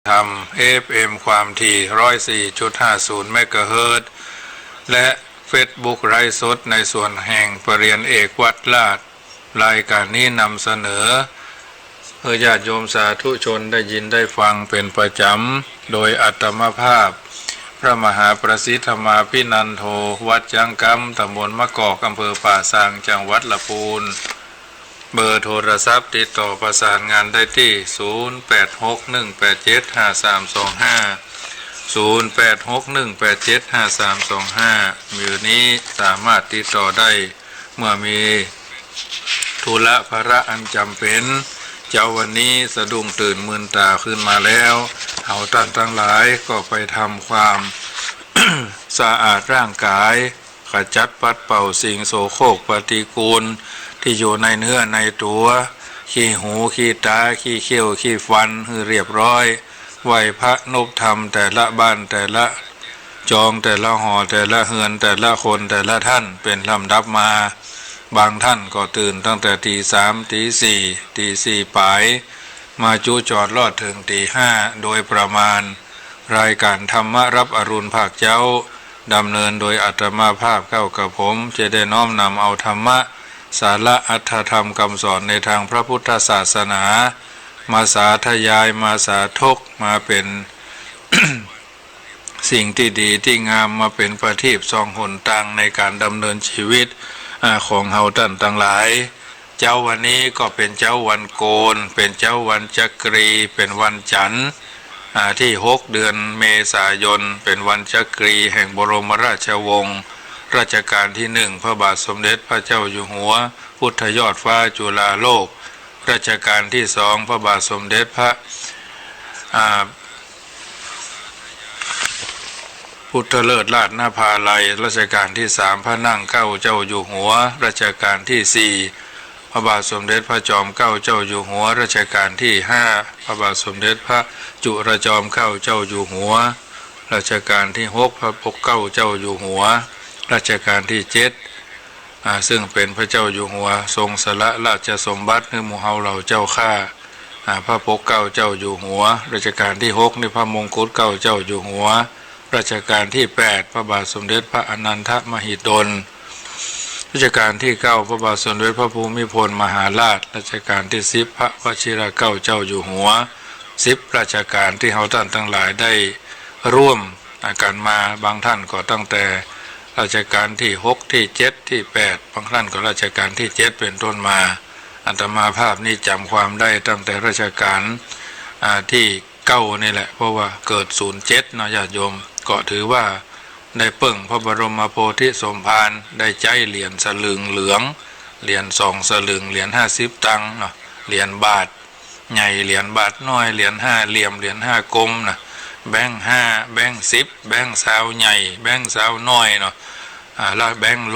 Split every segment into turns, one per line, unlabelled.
ทำ FM ความถี่104.50 เมกะเฮิรตซ์และเฟซบุ๊กไลฟ์สดในส่วนแห่งปรริญญาเอกวัดลาดรายการนี้นำเสนอเพื่อญาติโยมสาธุชนได้ยินได้ฟังเป็นประจำโดยอัตมภาพพระมหาประสิทธมาภินันโทวัดจังกำตำบลมะกอกอำเภอป่าซางจังหวัดลำพูนเบอร์โทรศัพท์ติดต่อประสานงานได้ที่0861875325มือนี้สามารถติดต่อได้เมื่อมีธุระภาระอันจำเป็นเจ้าวันนี้สะดุ้งตื่นมึนตาขึ้นมาแล้วเอาท่านทั้งหลายก็ไปทำความ สะอาดร่างกายขจัดปัดเป่าสิ่งโสโครกปฏิกูลที่อยู่ในเนื้อในตัวขี้หูขี้ตาขี้เขี้ยวขี้ฟันให้เรียบร้อยไหวพระนบธรรมแต่ละบ้านแต่ละจองแต่ละหอแต่ละเฮือนแต่ละคนแต่ละท่านเป็นลำดับมาบางท่านก็ตื่นตั้งแต่ตี 3 ตี 4 ตี 4ปลายมาจูจอดรอดถึงตี 5โดยประมาณรายการธรรมรับอรุณภาคเจ้าดำเนินโดยอาตมาภาพเข้ากับผมจะได้น้อมนำเอาธรรมะสาระอัตถธรรมคำสอนในทางพระพุทธศาสนามาสาธยายมาสาธกมาเป็น สิ่งที่ดีที่งามมาเป็นประทีปส่องหนทางในการดำเนินชีวิตของเฮาท่านทั้งหลายเจ้าวันนี้ก็เป็นเจ้าวันโกนเป็นเจ้าวันจักรีเป็นวันจันทร์ที่6เดือนเมษายนเป็นวันจักรีแห่งบรมราชวงศ์รัชกาลที่1พระบาทสมเด็จพระเจ้าอยู่หัวพุทธยอดฟ้าจุฬาโลกรัชกาลที่2พระบาทสมเด็จพระพุทธเลิศราชนภาลัยรัชกาลที่3พระนั่งเกล้าเจ้าอยู่หัวรัชกาลที่4พระบาทสมเด็จพระจอมเกล้าเจ้าอยู่หัวรัชกาลที่5พระบาทสมเด็จพระจุลจอมเกล้าเจ้าอยู่หัวรัชกาลที่6พระปกเกล้าเจ้าอยู่หัวรัชกาลที่7ซึ่งเป็นพระเจ้าอยู่หัวทรงสละราชสมบัติให้หมู่เฮาเหล่าเจ้าข้าพระปกเกล้าเจ้าอยู่หัวรัชกาลที่6นี่พระมงกุฎเกล้าเจ้าอยู่หัวรัชกาลที่8พระบาทสมเด็จพระอนันทมหิดลรัชกาลที่9พระบาทสมเด็จพระภูมิพลมหาราชรัชกาลที่10พระวชิรเกล้าเจ้าอยู่หัว10ราชการที่เฮาท่านทั้งหลายได้ร่วมกันมาบางท่านก็ตั้งแต่ราชการที่6ที่7ที่8บางท่านก็ราชการที่7เป็นต้นมาอาตมาภาพนี้จำความได้ตั้งแต่ราชการที่9นี่แหละเพราะว่าเกิด07เนาะญาติโยมก็ถือว่าได้เปิ่งพระบรมโพธิสมภารได้ใจเหรียญสลึงเหลืองเหรียญ2สลึงเหรียญ50ตังค์เนาะเหรียญบาทใหญ่เหรียญบาทน้อยเหรียญ5เหลี่ยมเหรียญ5กลมนะแบงค์5แบงค์10แบงค์20ใหญ่แบงค์20น้อยเนาะแล้วแบงค์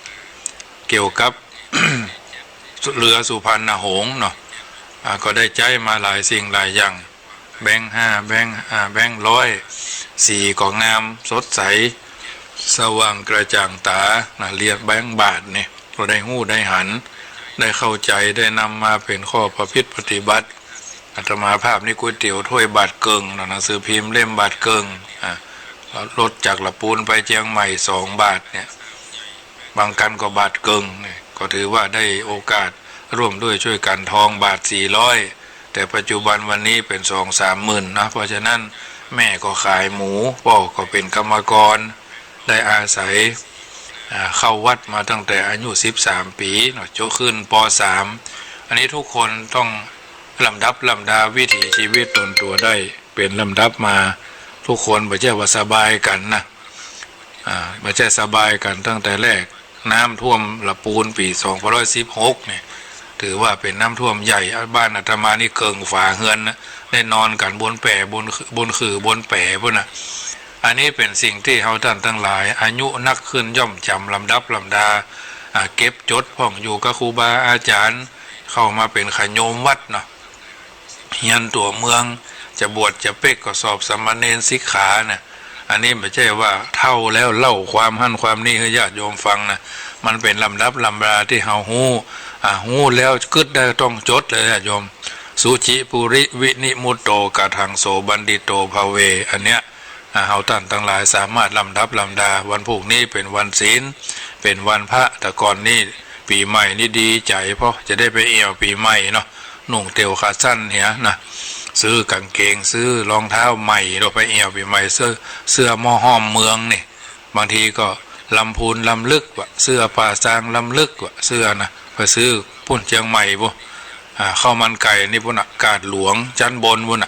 100เกี่ยวกับ เรือสุพรรณหงส์เนาะก็ได้ใจมาหลายสิ่งหลายอย่างแบงค์5แบงค์100สีก็งามสดใสสว่างกระจ่างตาเรียกแบงค์บาทเนี่ยเราได้หู้ได้หันได้เข้าใจได้นำมาเป็นข้อประพฤติปฏิบัติอาตมาภาพนี่ก๋วยเตี๋ยวถ้วยบาทเกิงหนังสือพิมพ์เล่มบาทเกิงรถจากลำพูนไปเชียงใหม่2 บาทเนี่ยบางกันก็บาทเกิงเนี่ยก็ถือว่าได้โอกาสร่วมด้วยช่วยกันทองบาท400แต่ปัจจุบันวันนี้เป็น2-3 หมื่นนะเพราะฉะนั้นแม่ก็ขายหมูพ่อก็เป็นกรรมกรได้อาศัยเข้าวัดมาตั้งแต่อายุ13 ปีเนาะจนขึ้นป.3 อันนี้ทุกคนต้องลำดับลำดาวิถีชีวิตตนตัวได้เป็นลำดับมาทุกคนไม่ใช่ว่าสบายกันนะไม่ใช่สบายกันตั้งแต่แรกน้ำท่วมลำพูนปี2516เนี่ยถือว่าเป็นน้ำท่วมใหญ่บ้านอาตมานี่เกิงฝาเฮือนนะได้นอนกันบนแปะบนคือบนแปะพุ่นนะอันนี้เป็นสิ่งที่เฮาท่านทั้งหลายอายุนักขึ้นย่อมจำลำดับลำดาเก็บจดพ่องอยู่กับครูบาอาจารย์เข้ามาเป็นขโยมวัดเนาะเฮียนตัวเมืองจะบวชจะเป๊กก็สอบสมณเณรสิกขาเนี่ยอันนี้ไม่ใช่ว่าเท่าแล้วเล่าความหั่นความนี้ให้ญาติโยมฟังนะมันเป็นลำดับลำดาที่เฮาฮู้แล้วกึดได้ต้องจดเลยญาติโยม สุจิปุริวินิมุตโตกะทังโสบันดิโตภเวอันเนี้ยเฮาท่านทั้งหลายสามารถลำดับลำดาวันพรุ่งนี้เป็นวันศีลเป็นวันพระแต่ก่อนนี้ปีใหม่นี่ดีใจเพราะจะได้ไปเอวปีใหม่เนาะนุ่งเตียวขาสั้นเหี้ยนะซื้อกางเกงซื้อรองเท้าใหม่เราไปเอวปีใหม่เสื้อหม้อห้อมเมืองนี่บางทีก็ลำพูนลำลึกวะเสื้อป่าซางลำลึกวะเสื้อนะไปซื้อพุ่นเชียงใหม่บุข้าวมันไก่นี่พุ่นกาดหลวงจันบนพุ่น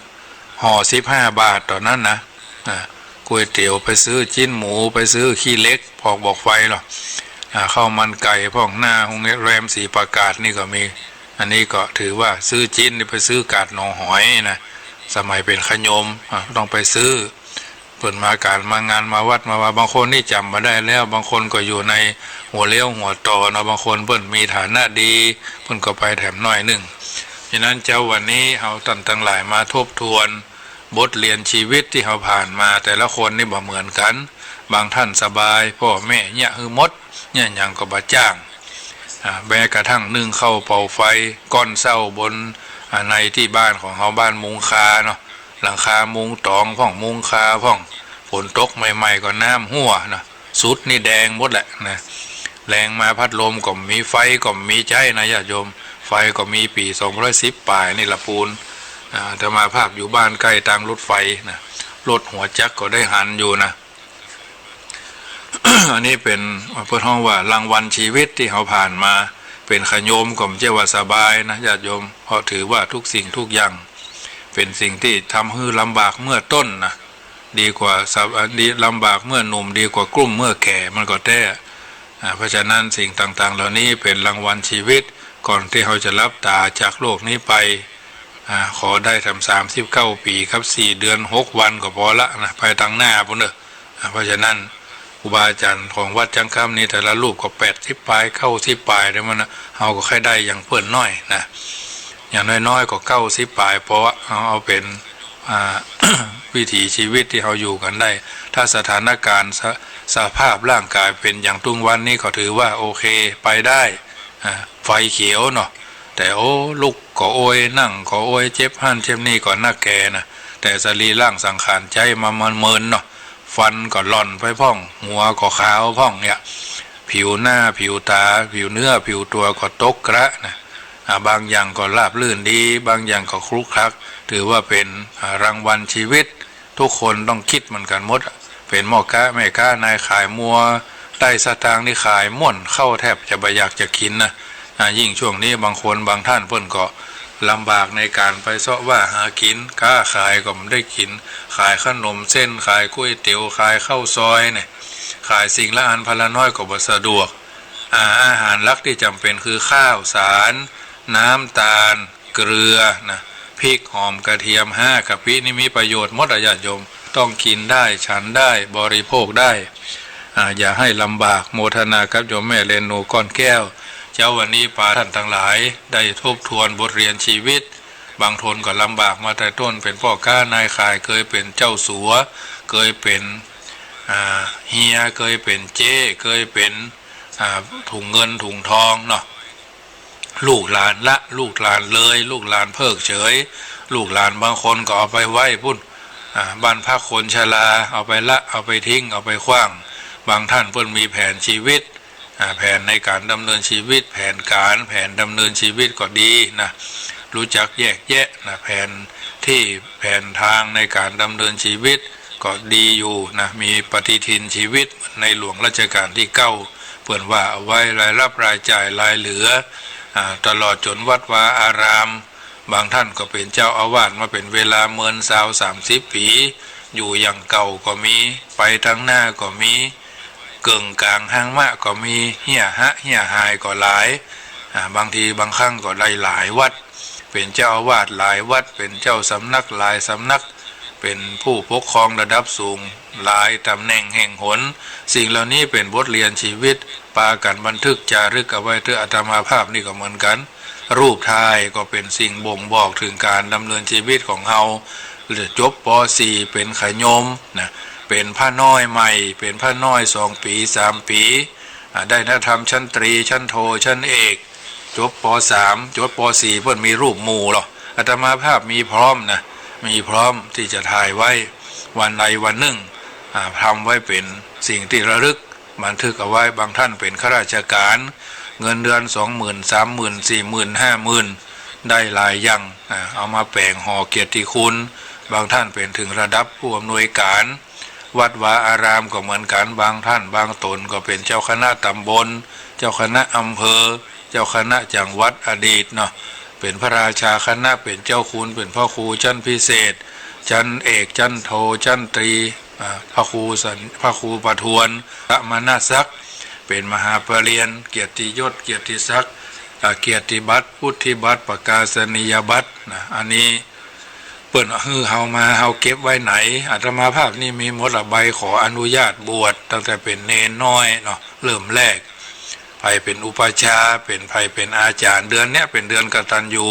ห่อ15 บาทต่อนั้นนะก๋วยเตี๋ยวไปซื้อจิ้นหมูไปซื้อขี้เล็กพอกบอกไฟหรอข้าวมันไก่พอกหน้าโรงแรมสีประกาศนี่ก็มีอันนี้ก็ถือว่าซื้อจิ้นไปซื้อกาดหนองหอยนะสมัยเป็นขยมต้องไปซื้อเปิดมาการมางานมาวัดมาว่าบางคนนี่จำมาได้แล้วบางคนก็อยู่ในหัวเลี้ยวหัวต่อเนาะบางคนเพิ่นมีฐานะดีเพิ่นก็ไปแถมน้อยหนึ่งฉะนั้นเจ้าวันนี้เฮาท่านทั้งหลายมาทบทวนบทเรียนชีวิตที่เฮาผ่านมาแต่ละคนนี่บ่เหมือนกันบางท่านสบายพ่อแม่เนี่ยคือมดเนี่ยหยังก็บ่จ้างแม้กระทั่งนึ่งเข้าเป่าไฟก้อนเศร้าบนในที่บ้านของเฮาบ้านมุงคาเนาะหลังคามุงตองพ่องมุงคาพ่องฝนตกใหม่ๆก็น้ำหัวนะสุดนี่แดงหมดแหละนะแรงมาพัดลมก็มีไฟก็มีใจนะญาติโยมไฟก็มีปี210 ปลายนี่ละปูนแต่มาภาพอยู่บ้านใกล้ทางรถไฟนะรถหัวจักรก็ได้หันอยู่นะ อันนี้เป็นเพื่อห้องว่ารางวัลชีวิตที่เขาผ่านมาเป็นขโยมก็ไม่ใช่ว่าสบายนะญาติโยมเพราะถือว่าทุกสิ่งทุกอย่างเป็นสิ่งที่ทำให้ลำบากเมื่อต้นนะดีกว่าดีลำบากเมื่อหนุ่มดีกว่ากลุ่มเมื่อแก่มันก็แท้เพราะฉะนั้นสิ่งต่างๆเหล่านี้เป็นรางวัลชีวิตก่อนที่เขาจะรับตาจากโลกนี้ไปขอได้ทำ39 ปีครับ4 เดือน 6 วันก็พอละนะไปทางหน้าพุ่นเนอะเพราะฉะนั้นครูบาอาจารย์ของวัดจังคำนี้แต่ละรูปก็80 ปลาย90 ปลายได้มันนะเขาก็แค่ได้อย่างเพื่อนน้อยนะอย่างน้อยๆก็90 ปลายเพราะเอาเป็นวิถีชีวิตที่เขาอยู่กันได้ถ้าสถานการณ์สภาพร่างกายเป็นอย่างทุกวันนี้ก็ถือว่าโอเคไปได้ไฟเขียวเนาะแต่โอ้ลุกก็โอยนั่งก็โอยเจ็บหั่นเจ็บนี่ก่อนหน้าแกนะแต่สรีร่างสังขารใจมันเมินเนาะฟันก็หล่อนไปพ่องหัวก็ขาวพ่องเนี่ยผิวหน้าผิวตาผิวเนื้อผิวตัวก็ตกกระนะบางอย่างก็ราบลื่นดีบางอย่างก็คลุกคลักถือว่าเป็นรางวัลชีวิตทุกคนต้องคิดเหมือนกันหมดเป็นหม้อค้าแม่ค้านายขายมัวได้สตางค์นี่ขายม่วนเข้าแทบจะไม่อยากจะกินนะยิ่งช่วงนี้บางคนบางท่านเพิ่นก็ลำบากในการไปเสาะว่าหากินค้าขายก็ไม่ได้กินขายขนมเส้นขายก๋วยเตี๋ยวขายข้าวซอยเนี่ยขายสิ่งละอันพละน้อยก็บ่สะดวกอาหารหลักที่จำเป็นคือข้าวสารน้ำตาลเกลือนะพริกหอมกระเทียมกะปินี่มีประโยชน์หมดญาติโยมต้องกินได้ฉันได้บริโภคได้อย่าให้ลำบากโมทนากับโยมแม่เรนูก้อนแก้วเจ้าวันนี้ปาท่านทั้งหลายได้ทบทวนบทเรียนชีวิตบางทนก็ลำบากมาแต่ต้นเป็นพ่อค้านายขายเคยเป็นเจ้าสัวเคยเป็นเฮียเคยเป็นเจ้เคยเป็นถุงเงินถุงทองเนาะลูกหลานละลูกหลานเลยลูกหลานเพิกเฉยลูกหลานบางคนก็เอาไปไว้พุ่นบ้านพักคนชราเอาไปละเอาไปทิ้งเอาไปขว้างบางท่านเพิ่นมีแผนชีวิตแผนในการดำเนินชีวิตแผนดำเนินชีวิตก็ดีนะรู้จักแยกแยะนะแผนที่แผนทางในการดำเนินชีวิตก็ดีอยู่นะมีปฏิทินชีวิตในหลวงรัชกาลที่9เปิดว่าเอาไว้รายรับรายจ่ายรายเหลือตลอดจนวัดวาอารามบางท่านก็เป็นเจ้าอาวาสมาเป็นเวลาเมิน30 ปีอยู่อย่างเก่าก็มีไปทั้งหน้าก็มีเกิงกลางห้างมะก็มีเหี้ยหายก็หลายบางทีบางครั้งก็ได้หลายวัดเป็นเจ้าอาวาสหลายวัดเป็นเจ้าสำนักหลายสำนักเป็นผู้ปกครองระดับสูงหลายตำแหน่งแห่งหนสิ่งเหล่านี้เป็นบทเรียนชีวิตปากันบันทึกจารึกเอาไว้เพื่ออาตมาภาพนี่ก็เหมือนกันรูปถ่ายก็เป็นสิ่งบ่งบอกถึงการดำเนินชีวิตของเฮาหรือจบป .4 เป็นขยมนะเป็นพระน้อยใหม่เป็นพระน้อย2 ปี3 ปีได้นักธรรมชั้นตรีชั้นโทชั้นเอกจบป .3 จบป .4 เพิ่นมีรูปหมู่หรอ อาตมาภาพมีพร้อมนะมีพร้อมที่จะถ่ายไว้วันใดวันหนึ่งทำไว้เป็นสิ่งที่ระลึกบันทึกเอาไว้บางท่านเป็นข้าราชการเงินเดือน 20,000 30,000 40,000 50,000ได้หลายอย่างเอามาแปลงห่อเกียรติคุณบางท่านเป็นถึงระดับผู้อำนวยการวัดวาอารามก็เหมือนกันบางท่านบางตนก็เป็นเจ้าคณะตำบลเจ้าคณะอำเภอเจ้าคณะจังหวัดอดีตเนาะเป็นพระราชาคณะเป็นเจ้าคุณเป็นพ่อครูชั้นพิเศษชั้นเอกชั้นโทชั้นตรีพระครูประทวนพระมานาศักดิ์เป็นมหาปรริญญาเกียรติยศเกียรติศักดิ์เกียรติบัตรพุทธิบัตรประกาศนียบัตรนะอันนี้เปิดเฮามาเฮาเก็บไว้ไหนอาตมาภาพนี่มีหมดใบขออนุญาตบวชตั้งแต่เป็นเนนน้อยเนาะเริ่มแรกไปเป็นอุปชาเป็นอาจารย์เดือนเนี้ยเป็นเดือนกตัญญู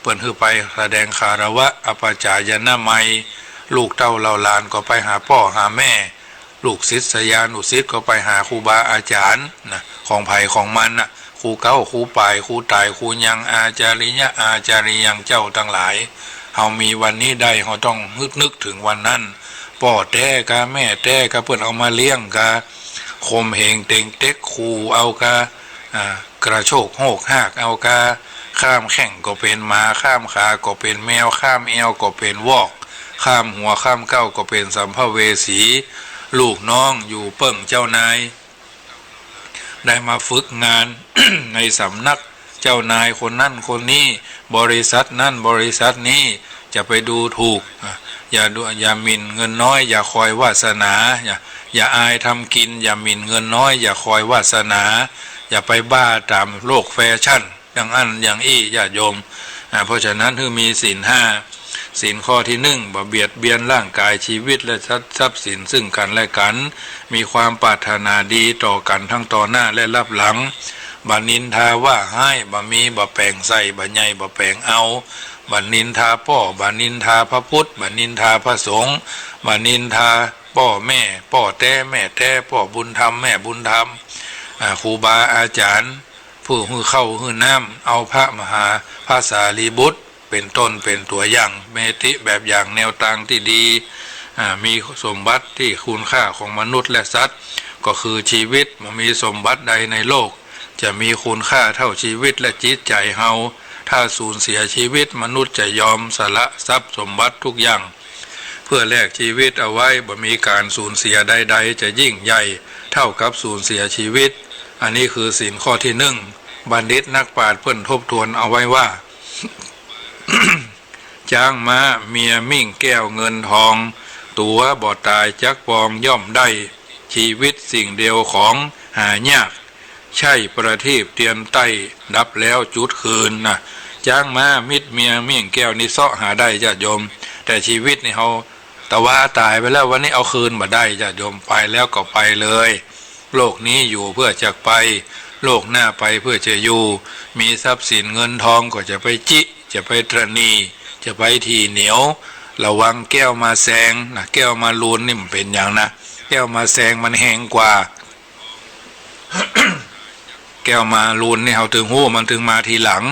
เปิดคือไปแสดงคารวะอปจายนามัยลูกเต้าเราหลานก็ไปหาพ่อหาแม่ลูกศิษยานุศิษย์ก็ไปหาครูบาอาจารย์นะของไผ่ของมันนะครูเก้าครูปลายครูตายครูยังอาจาริยะอาจาริยังเจ้าทั้งหลายเฮามีวันนี้ได้เฮาต้องนึกถึงวันนั้นพ่อแท้กาแม่แท้กาเพื่อนเอามาเลี้ยงกาคมเหงเต็งเต็กครูเอากากระโชกโหกหากเอากาข้ามแข่งก็เป็นม้าข้ามขาก็เป็นแมวข้ามเอวก็เป็นวอกข้ามหัวข้ามเก้าก็เป็นสัมภเวสีลูกน้องอยู่เปิ่งเจ้านายได้มาฝึกงาน ในสำนักเจ้านายคนนั่นคนนี้บริษัทนั่นบริษัทนี้จะไปดูถูกอย่าหมิ่นเงินน้อยอย่าคอยวาสนาอย่าอายทำกินอย่าหมิ่นเงินน้อยอย่าคอยวาสนาอย่าไปบ้าตามโลกแฟชั่นอย่างอันอย่างอี้ญาติโยมเพราะฉะนั้นคือมีศีล 5ศีลข้อที่1บ่เบียดเบียนร่างกายชีวิตและทรัพย์สินซึ่งกันและกันมีความปรารถนาดีต่อกันทั้งต่อหน้าและรับหลังบ่นินทาว่าให้บ่มีบ่แปลงใส่บ่ใหญ่บ่แปลงเอาบ่นินทาพ่อบ่นินทาพระพุทธบ่นินทาพระสงฆ์บ่นินทาพ่อแม่พ่อแท้แม่แท้พ่อบุญธรรมแม่บุญธรรมครูบาอาจารย์ผู้หื้อเข้าหื้อน้ำเอาพระมหาภาษาลีบุตรเป็นต้นเป็นตัวอย่างเมติแบบอย่างแนวทางที่ดีมีสมบัติที่คุณค่าของมนุษย์และสัตว์ก็คือชีวิตมันมีสมบัติใดในโลกจะมีคุณค่าเท่าชีวิตและจิตใจเฮาถ้าสูญเสียชีวิตมนุษย์จะยอมสละทรัพย์สมบัติทุกอย่างเพื่อแลกชีวิตเอาไว้บ่มีการสูญเสียใดๆจะยิ่งใหญ่เท่ากับสูญเสียชีวิตอันนี้คือศีลข้อที่1บัณฑิตนักปราชญ์เพิ่นทบทวนเอาไว้ว่า จ้างม้าเมียมิ่งแก้วเงินทองตัวบ่ตายจักปองย่อมได้ชีวิตสิ่งเดียวของหายากใช่ประทีปเตียนใต้ดับแล้วจุดคืนนะจ้างม้ามิดเมียมิ่งแก้วนี่เสาะหาได้ญาติโยมแต่ชีวิตนี่เขาแต่ว่าตายไปแล้ววันนี้เอาคืนมาได้ญาติโยมไปแล้วก็ไปเลยโลกนี้อยู่เพื่อจะไปโลกหน้าไปเพื่อจะอยู่มีทรัพย์สินเงินทองก็จะไปจิจะไปตรณีจะไปทีเหนียวระวังแก้วมาแซงนะแก้วมาลูนนี่มันเป็นอย่างนะแก้วมาแซงมันแห้งกว่า แก้วมาลูนนี่เขาถึงหู้มันถึงมาทีหลัง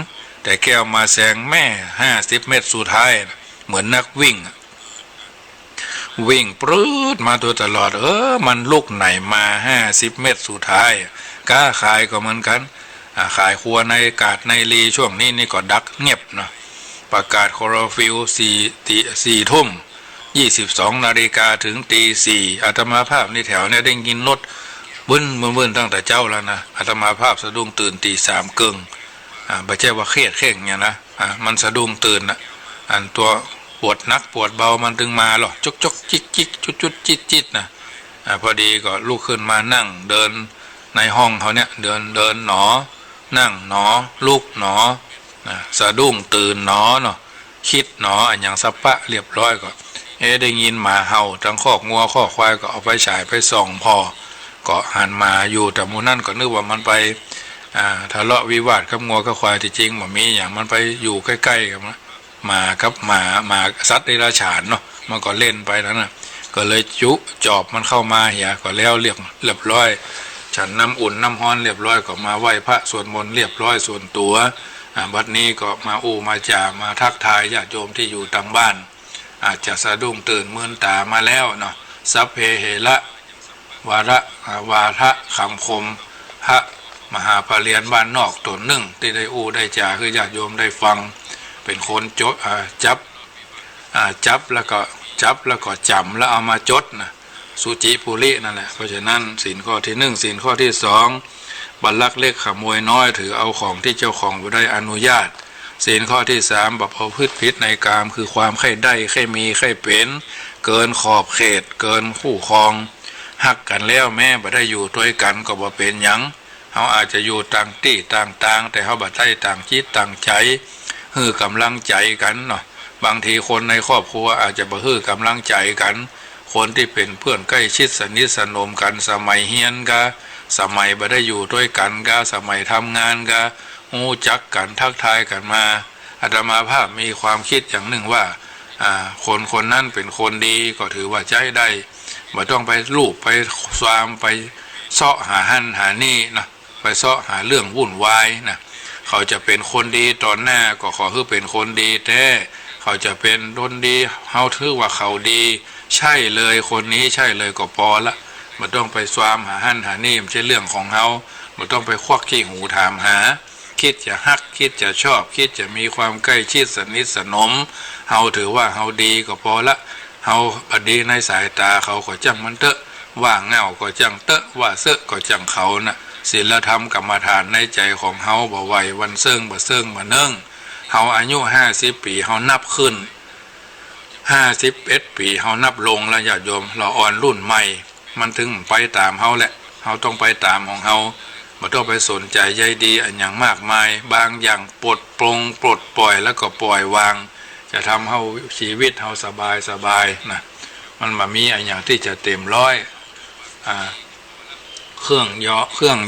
แต่แก้วมาแซงแม่50 เมตรสุดท้ายเหมือนนักวิ่งปรื๊ดมาตัวตลอดมันลุกไหนมา50 เมตรสุดท้ายกล้าขายก็เหมือนกันขายครัวในอากาศในรีช่วงนี้นี่ก็ดักเงียบนะประกาศคอร์ฟิล4 ทุ่ม 22 นาฬิกาถึงตี 4อาตมาภาพนี่แถวเนี่ยได้ยินรถบึ้นตั้งแต่เจ้าแล้วนะอาตมาภาพสะดุ้งตื่นตี 3 กึ่งไม่ใช่ว่าเครียดเข่งเนี่ยนะมันสะดุ้งตื่นนะอันตัวปวดนักปวดเบามันถึงมาหรอจกจิกจุดจิตนะพอดีก็ลุกขึ้นมานั่งเดินในห้องเขาเนี่ยเดินหนอนั่งหนอลุกหนอสะดุ้งตื่นหนอเนาะคิดหนออันอย่างสัปปะเรียบร้อยก็ได้ยินหมาเห่าทั้งคอกงัวคอกควายก็เอาไปฉายไปส่องพอก็หันมาอยู่แต่มูนั่นก็นึกว่ามันไปทะเลาะวิวาทกับงัวกับควายที่จริงมันมีอย่างมันไปอยู่ใกล้ๆกันนะมาครับหมาสัตว์เดรัจฉานเนาะมันก็เล่นไปแล้วนะก็เลยจุจอบมันเข้ามาเหี่ยก็แล้วเรียบร้อยฉันน้ำอุ่นน้ำฮ้อนเรียบร้อยก็มาไหว้พระสวดมนต์เรียบร้อยส่วนตัว บัดนี้ก็มามาจามาทักทายญาติโยมที่อยู่ต่างบ้านอาจจะสะดุ้งตื่นมื่นตามาแล้วเนาะสัพเพเหระวาระวาทะคำคมพระมหาปรริญญาบ้านนอกตนหนึ่งที่ได้ได้จาคือญาติโยมได้ฟังเป็นคนจับแล้วก็จำแล้วเอามาจดนะสุจิปุรินั่นแหละเพราะฉะนั้นศีลข้อที่หนึ่งศีลข้อที่สองบัลลักเล็กขโมยน้อยถือเอาของที่เจ้าของไม่ได้อนุญาตศีลข้อที่สามบัพพฤติผิดในกามคือความใคร่ได้ใคร่มีใคร่เป็นเกินขอบเขตเกินคู่ครองหักกันแล้วแม่บ่ได้อยู่ด้วยกันก็บ่เป็นหยังเขาอาจจะอยู่ต่างที่ต่างแต่เขาบ่ได้ต่างจิตต่างใจฮือกำลังใจกันเนาะบางทีคนในครอบครัวอาจจะบ่ฮือกำลังใจกันคนที่เป็นเพื่อนใกล้ชิดสนิทสนมกันสมัยเฮียนกะสมัยบ่ได้อยู่ด้วยกันกะสมัยทำงานกะรู้จักกันทักทายกันมาอาตมาภาพมีความคิดอย่างหนึ่งว่าคนนั้นเป็นคนดีก็ถือว่าใจได้บ่ต้องไปลูบไปความไปเสาะหาหั่นหานี่นะไปเสาะหาเรื่องวุ่นวายนะเขาจะเป็นคนดีตอนหน้าก็ขอให้เป็นคนดีแต่เขาจะเป็นคนดีเฮาถือว่าเขาดีใช่เลยคนนี้ใช่เลยก็พอละบ่ต้องไปความหาหั่นหานี่ไม่ใช่เรื่องของเฮาบ่ต้องไปควักขี้หูถามหาคิดจะฮักคิดจะชอบคิดจะมีความใกล้ชิดสนิทสนมเฮาถือว่าเฮาดีก็พอละเฮาบดีในสายตาเขาก็จังมันเตอะว่าเงาก็จังเตอะว่าเสอะก็จังเขานะศีลธรรมกรรมฐานในใจของเฮาบ่ไหววันเซิงบ่เซิงบ่เนิ่งเฮาอายุ50 ปีเฮานับขึ้น51 ปีเฮานับลงแล้วญาติโยมเราอ่อนรุ่นใหม่มันถึงไปตามเฮาแหละเฮาต้องไปตามของเฮาบ่ต้องไปสนใจใยดีอันอย่างมากมายบางอย่างปลดปลงปลดปล่อยแล้วก็ปล่อยวางจะทำเฮาชีวิตเฮาสบายนะมันมามีอันอย่างที่จะเต็มร้อยเครื่อง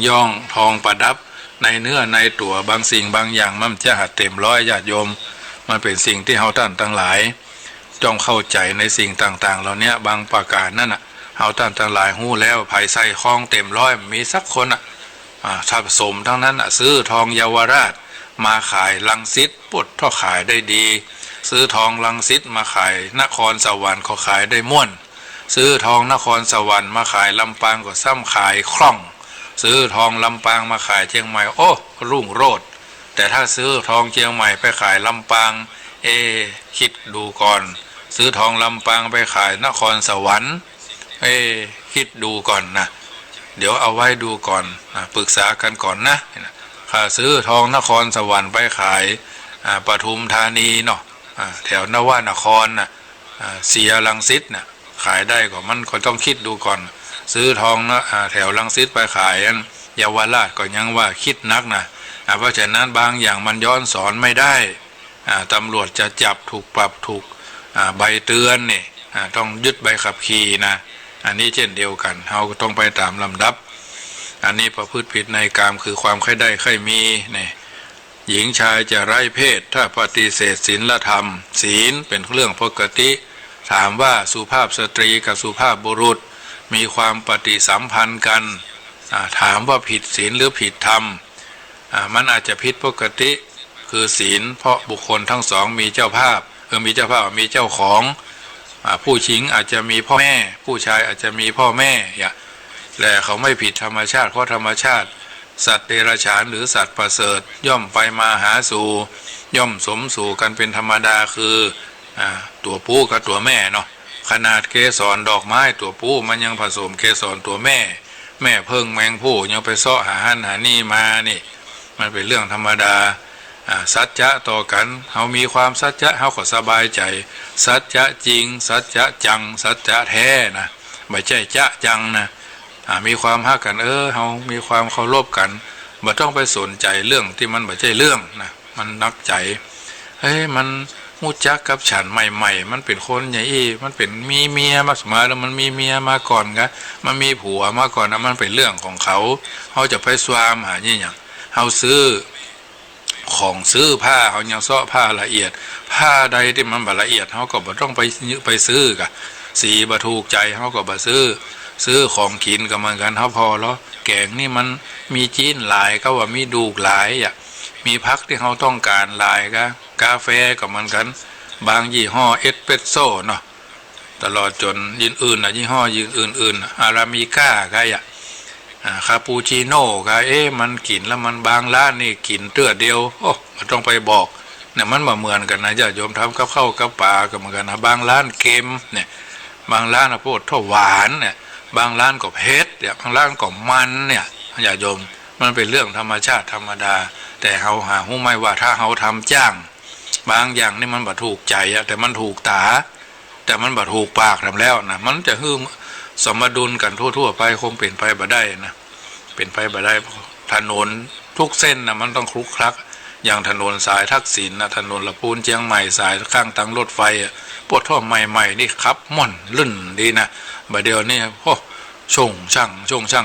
ย่องทองประดับในเนื้อในตัวบางสิ่งบางอย่างมันจะหัดเต็มร้อยญาติโยมมันเป็นสิ่งที่เฮาท่านทั้งหลายจ้องเข้าใจในสิ่งต่างๆเหล่านี้บางประการนั่นน่ะเฮาท่านทั้งหลายหู้แล้วภายใส่คล้องเต็มร้อยมีสักคนถ้าผสมทั้งนั้นซื้อทองเยาวราชมาขายลังสิตปุดท่อขายได้ดีซื้อทองลังสิตมาขายนครสวรรค์ก็ขายได้ม่วนซื้อทองนครสวรรค์มาขายลำปางก็ซ้ำขายคล่องซื้อทองลำปางมาขายเชียงใหม่โอ้รุ่งโรจน์แต่ถ้าซื้อทองเชียงใหม่ไปขายลำปางคิดดูก่อนซื้อทองลำปางไปขายนครสวรรค์คิดดูก่อนนะเดี๋ยวเอาไว้ดูก่อนปรึกษากันก่อนนะถ้าซื้อทองนครสวรรค์ไปขายปทุมธานีเนาะแถวนวนครเสียรังสิตนะขายได้ก็มันก็ต้องคิดดูก่อนซื้อทองนะแถวรังสิตไปขายเยาวราชก็ยังว่าคิดนักนะเพราะฉะนั้นบางอย่างมันย้อนสอนไม่ได้ตำรวจจะจับถูกปรับถูกใบเตือนนี่ต้องยึดใบขับขี่นะอันนี้เช่นเดียวกันเราก็ต้องไปตามลำดับอันนี้ประพฤติผิดในกามคือความใคร่ได้ใคร่มีนี่หญิงชายจะไร้เพศถ้าปฏิเสธศีลธรรมศีลเป็นเรื่องปกติถามว่าสุภาพสตรีกับสุภาพบุรุษมีความปฏิสัมพันธ์กันถามว่าผิดศีลหรือผิดธรรมมันอาจจะผิดปกติคือศีลเพราะบุคคลทั้งสองมีเจ้าภาพมีเจ้าภาพมีเจ้าของผู้หญิงอาจจะมีพ่อแม่ผู้ชายอาจจะมีพ่อแม่แต่เขาไม่ผิดธรรมชาติเพราะธรรมชาติสัตว์เดรัจฉานหรือสัตว์ประเสริฐย่อมไปมาหาสู่ย่อมสมสู่กันเป็นธรรมดาคือตัวผู้กับตัวแม่เนาะขนาดเกสรดอกไม้ตัวผู้มันยังผสมเกสรตัวแม่เพิ่งแมงผู้ยังไปเสาะหาหั่นหานี่มานี่มันเป็นเรื่องธรรมดาสัจจะต่อกันเขามีความสัจจะเขาก็สบายใจสัจจะจริงสัจจะจังสัจจะแท้นะไม่ใช่จะจังนะมีความฮักกันเขามีความเคารพกันไม่ต้องไปสนใจเรื่องที่มันไม่ใช่เรื่องนะมันนักใจมันมูจักกับฉันใหม่ๆมันเป็นคนใหญ่มันเป็นมีเมียมาสมัยแล้วมันมีเมียมาก่อนกันมันมีผัวมาก่อนนะมันเป็นเรื่องของเขาจะไปสวามหาอย่างเขาซื้อของซื้อผ้าเขายังเสาะผ้าละเอียดผ้าใดที่มันบละเอียดเขาก็บ่ต้องไปซื้อกะสีบถูกใจเขาก็บ่ซื้อของกินกับมันกันเขาพอแล้วแกงนี่มันมีจีนหลายก็ว่ามีดูกหลาย มีพักที่เขาต้องการหลายกาแฟก็เหมือนกันบางยี่ห้อเอสเปรสโซ่เนาะตลอดจนยินอื่นยี่ห้อยินอื่นอารามิก้าก็คาปูชิโน่ก็มันกินแล้วมันบางร้านนี่กินเตื้อเดียวโอ้มันต้องไปบอกเนี่ยมันมาเหมือนกันนะญาติโยมทำกับข้าวกับปลาก็เหมือนกันนะบางร้านเค็มเนี่ยบางร้านพูดท่าหวานเนี่ยบางร้านก็เผ็ดเนี่ยบางร้านก็มันเนี่ยญาติโยมมันเป็นเรื่องธรรมชาติธรรมดาแต่เฮาหาหู้ไม่ว่าถ้าเฮาทำจ้างบางอย่างนี่มันบ่ถูกใจแต่มันถูกตาแต่มันบ่ถูกปากทำแล้วนะมันจะฮื้อสมดุลกันทั่วๆไปคงเป็นไปบ่ได้นะเป็นไปบ่ได้ถนนทุกเส้นนะมันต้องคลุกคลักอย่างถนนสายทักษิณนะถนนละปูนเชียงใหม่สายข้างทางรถไฟปวดท่อใหม่ๆนี่ขับม่อนลื่นดีนะบ่เดียวนี่โอ้ช่งช่าง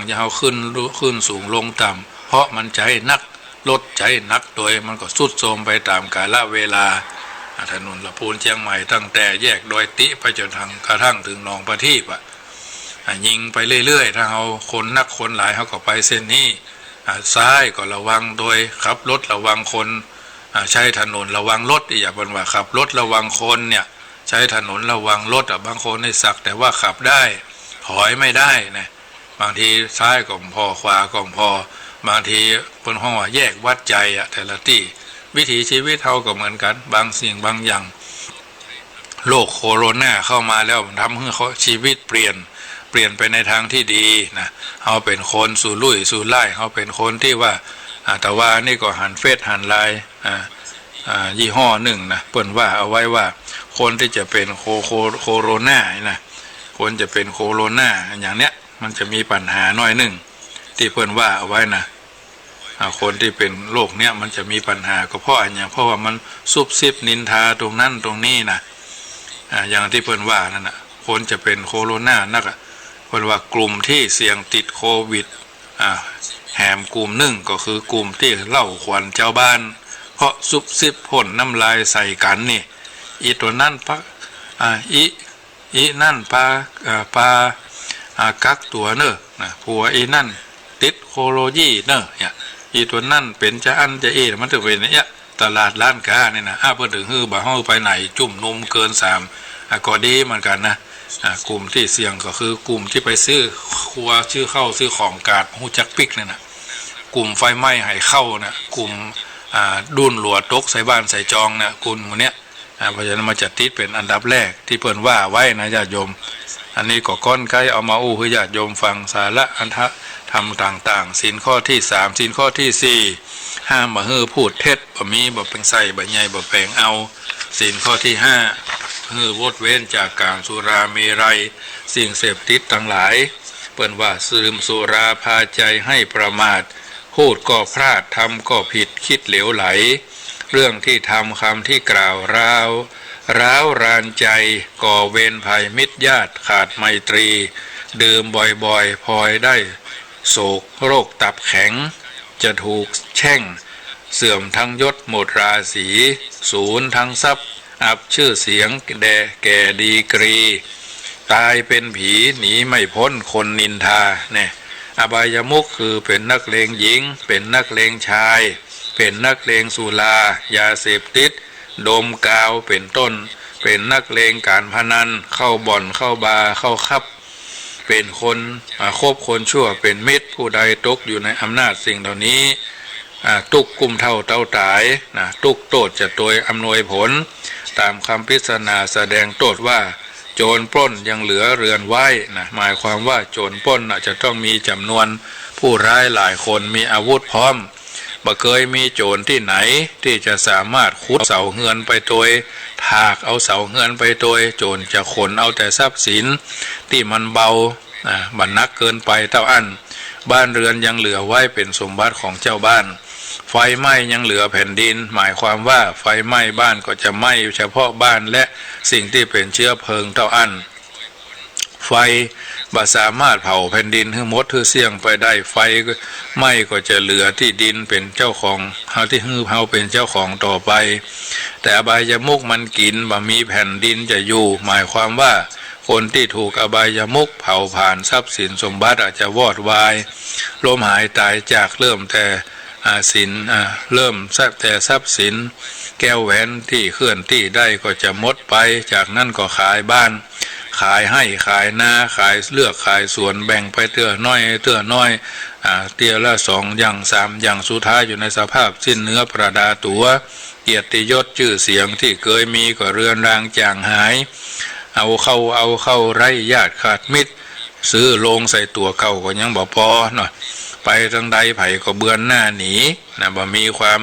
จะเอาขึ้นสูงลงต่ำเพราะมันใจนักรถใจนักโดยมันก็สุดโทรมไปตามกาลเวลาถนนละปูนเชียงใหม่ตั้งแต่แยกดอยติไปจนกระทั่งถึงหนองประทีปยิงไปเรื่อยๆถ้าเอาคนนักคนหลายเขาก็ไปเส้นนี้ซ้ายก็ระวังโดยขับรถระวังคนใช้ถนนระวังรถอย่าบอกว่าขับรถระวังคนเนี่ยใช้ถนนระวังรถบางคนในสักแต่ว่าขับได้ถอยไม่ได้นะบางทีซ้ายก็พอขวาก็พอบางทีบนห้องแยกวัดใจแต่ละที่วิถีชีวิตเท่าก็เหมือนกันบางสิ่งบางอย่างโรคโคโรนาเข้ามาแล้วทำให้เขาชีวิตเปลี่ยนไปในทางที่ดีนะเขาเป็นคนสู่ลุยสู่ไล่เขาเป็นคนที่ว่าแต่ว่านี่ก็หันเฟซหันไลน์ยี่ห้อหนึ่งนะเปิ้นว่าเอาไว้ว่าคนที่จะเป็นโคโรนานะคนจะเป็นโคโรนาอย่างเนี้ยมันจะมีปัญหาน้อยหนึ่งที่เปิ้นว่าเอาไว้นะคนที่เป็นโรคเนี้ยมันจะมีปัญหาก็เพราะอย่างเพราะว่ามันซุบซิบนินทาตรงนั้นตรงนี้นะอย่างที่เปิ้นว่านั่นนะคนจะเป็นโคโรนานักเปิ้นว่ากลุ่มที่เสี่ยงติดโควิดแหมกลุ่มหนึ่งก็คือกลุ่มที่เล่าขวัญเจ้าบ้านเพราะซุบซิบพ่นน้ำลายใส่กันนี่อีตัวนั่นพักอีนั่นปลากักตัวเนอะผัวอีนั่นติดโคโรยีเนอะเนี่ยอีตัวนั่นเป็นจะอันจะมันจะเป็นเนี่ยตลาดร้านค้าเนี่ยนะเพื่อถึงฮื้อบ่าห้อไปไหนจุ่มนมเกิน3ก็ดีเหมือนกันนะกลุ่มที่เสี่ยงก็คือกลุ่มที่ไปซื้อครัวชื่อเข้าซื้อของกาดหูจักปิกเนี่ยนะกลุ่มไฟไหม้ให้เข้านะกลุ่มดุนหลัวตกใส่บ้านใส่จองนะกลุ่มเนี้ยเพราะฉะนั้นมาจัดติดเป็นอันดับแรกที่เปิ้นว่าไว้นะญาติโยมอันนี้ก็ก้อนไกเอามาให้ญาติโยมฟังสาระอันทำต่างๆศีลข้อที่3ศีลข้อที่4ห้ามบ่ฮื้อพูดเท็จบ่มีบ่เป็นใส่บ่ใหญ่บ่แปลงเอาศีลข้อที่5ฮื้อวดเว้นจากการสุราเมรัยสิ่งเสพติดทั้งหลายเปิ้นว่าดื่มสุราพาใจให้ประมาทพูดก็พลาดทำก็ผิดคิดเหลวไหลเรื่องที่ทำคำที่กล่าวร้าวรานใจก่อเวรภัยมิตรญาติขาดไมตรีดื่มบ่อยๆพลอยได้โศกโรคตับแข็งจะถูกแช่งเสื่อมทั้งยศหมดราศีสูญทั้งทรัพย์อับชื่อเสียงแก่ดีกรีตายเป็นผีหนีไม่พ้นคนนินทาเนี่ยอบายมุขคือเป็นนักเลงหญิงเป็นนักเลงชายเป็นนักเลงสุรายาเสพติดดมกาวเป็นต้นเป็นนักเลงการพนันเข้าบ่อนเข้าบาร์เข้าคับเป็นคนคบคนชั่วเป็นมิตรผู้ใดตกอยู่ในอำนาจสิ่งเหล่านี้ตุกกุมเท่าเต้าตายตุกโทษจะโดยอำนวยผลตามคำพิจารณาแสดงโทษว่าโจรปล้นยังเหลือเรือนไว้หมายความว่าโจรปล้นจะต้องมีจำนวนผู้ร้ายหลายคนมีอาวุธพร้อมบ่เคยมีโจรที่ไหนที่จะสามารถขุดเสาเฮือนไปโดยถากเอาเสาเฮือนไปโดยโจรจะขนเอาแต่ทรัพย์สินที่มันเบาบันนักเกินไปเท่าอันบ้านเรือนยังเหลือไว้เป็นสมบัติของเจ้าบ้านไฟไหม้ยังเหลือแผ่นดินหมายความว่าไฟไหม้บ้านก็จะไหม้เฉพาะบ้านและสิ่งที่เป็นเชื้อเพลิงเท่าอันไฟบ่สามารถเผาแผ่นดินให้หมดให้เสี่ยงไปได้ไฟไหม้ก็จะเหลือที่ดินเป็นเจ้าของเฮาที่ฮื้อเฮาเป็นเจ้าของต่อไปแต่อบายมุขมันกินบ่มีแผ่นดินจะอยู่หมายความว่าคนที่ถูกอบายมุขเผาผ่านทรัพย์สินสมบัติอาจจะวอดวายล้มหายตายจากเริ่มแต่ สินเริ่มแต่ทรัพย์สินแก้วแหวนที่เคลื่อนที่ได้ก็จะหมดไปจากนั้นก็ขายบ้านขายให้ขายนาขายเลือกขายส่วนแบ่งไปเตื้อน้อยเตี้ยละ2อย่าง3อย่างสุดท้ายอยู่ในสภาพสิ้นเนื้อประดาตัวเกียรติยศชื่อเสียงที่เคยมีก็เรือนรางจางหายเอาเข้าไร้ญาติขาดมิตรซื้อโลงใส่ตัวเก่าก็ยังบ่พอเนาะไปทางใดไผ่ก็เบือนหน้าหนีนะบ่มีความ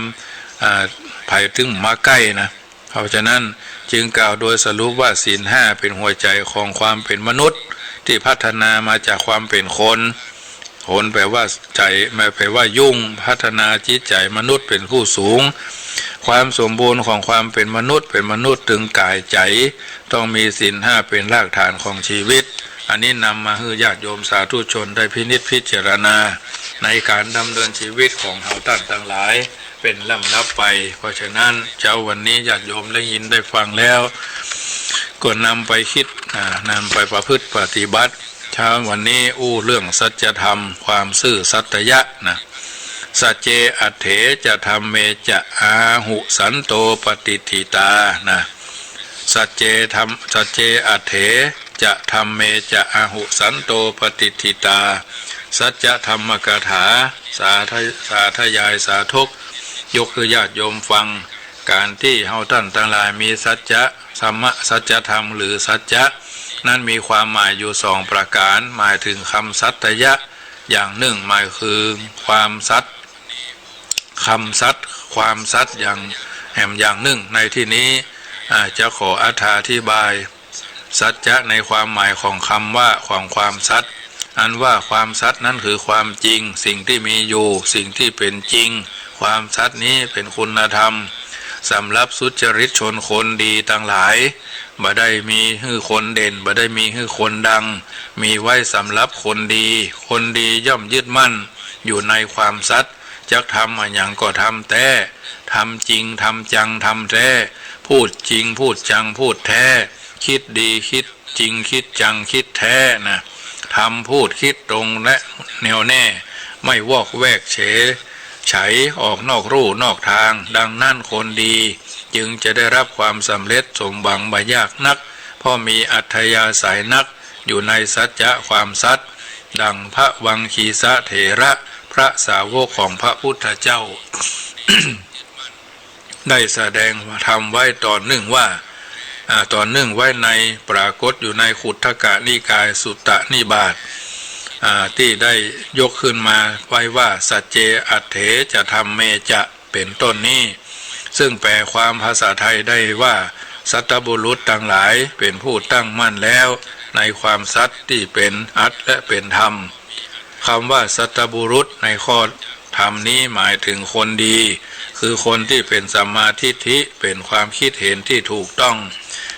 ไผ่ถึงมาใกล้นะเพราะฉะนั้นจึงกล่าวโดยสรุปว่าศีล5เป็นหัวใจของความเป็นมนุษย์ที่พัฒนามาจากความเป็นคนแปลว่าใจไม่แปลว่ายุ่งพัฒนาจิตใจมนุษย์เป็นผู้สูงความสมบูรณ์ของความเป็นมนุษย์ถึงกายใจต้องมีศีล5เป็นรากฐานของชีวิตอันนี้นำมาให้ญาติโยมสาธุชนได้พินิจพิจารณาในการดำเนินชีวิตของเฮาท่านทั้งหลายเป็นลำดับไปเพราะฉะนั้นเช้าวันนี้ญาติโยมได้ยินได้ฟังแล้วก็นำไปคิดนำไปประพฤติปฏิบัติเช้าวันนี้เรื่องสัจธรรมความซื่อสัตยะนะสัจเจอัตเถจะธรรมเมจะอาหุสันโตปฏิทิตานะสัจเจอัตเถจะธรรมเมจะอาหุสันโตปฏิทิตาสัจธรรมกถาสาธยายสาธกยกคือญาติโยมฟังการที่เฮาท่านทั้งหลายมีสัจจธรรมหรือสัจจะนั้นมีความหมายอยู่2ประการหมายถึงคำสัตยะอย่างหนึ่งหมายคือความสัตคำสัตความสัตอย่างอย่างหนึ่งในที่นี้จะขออธิบายสัจจะในความหมายของคำว่าของความสัตอันว่าความสัตนั้นคือความจริงสิ่งที่มีอยู่สิ่งที่เป็นจริงความสัตนี้เป็นคุณธรรมสำหรับสุจริตชนคนดีทั้งหลายบ่ได้มีให้คนเด่นบ่ได้มีให้คนดังมีไว้สำหรับคนดีย่อมยึดมั่นอยู่ในความสัตย์จักทำอย่างก็ทำแต่ทำจริงทำจังทำแท้พูดจริงพูดจังพูดแท้คิดดีคิดจริงคิดจังคิดแท้นะทำพูดคิดตรงและแน่วแน่ไม่วอกแวกเฉยออกนอกรูนอกทางดังนั้นคนดีจึงจะได้รับความสำเร็จสมหวังบ่ยากนักเพราะมีอัธยาศัยนักอยู่ในสัจจะความสัตย์ดังพระวังคีสะเถระพระสาวกของพระพุทธเจ้า ได้แสดงทำไว้ตอนหนึ่งว่าตอนหนึ่งไว้ในปรากฏอยู่ในขุททกนิกายสุตตนิบาตที่ได้ยกขึ้นมาไว้ว่าสัจเจอัตเถจะธรรมเมจะเป็นต้นนี้ซึ่งแปลความภาษาไทยได้ว่าสัตบุรุษทั้งหลายเป็นผู้ตั้งมั่นแล้วในความสัตย์ที่เป็นอัตและเป็นธรรมคำว่าสัตบุรุษในข้อธรรมนี้หมายถึงคนดีคือคนที่เป็นสัมมาทิฏฐิเป็นความคิดเห็นที่ถูกต้อง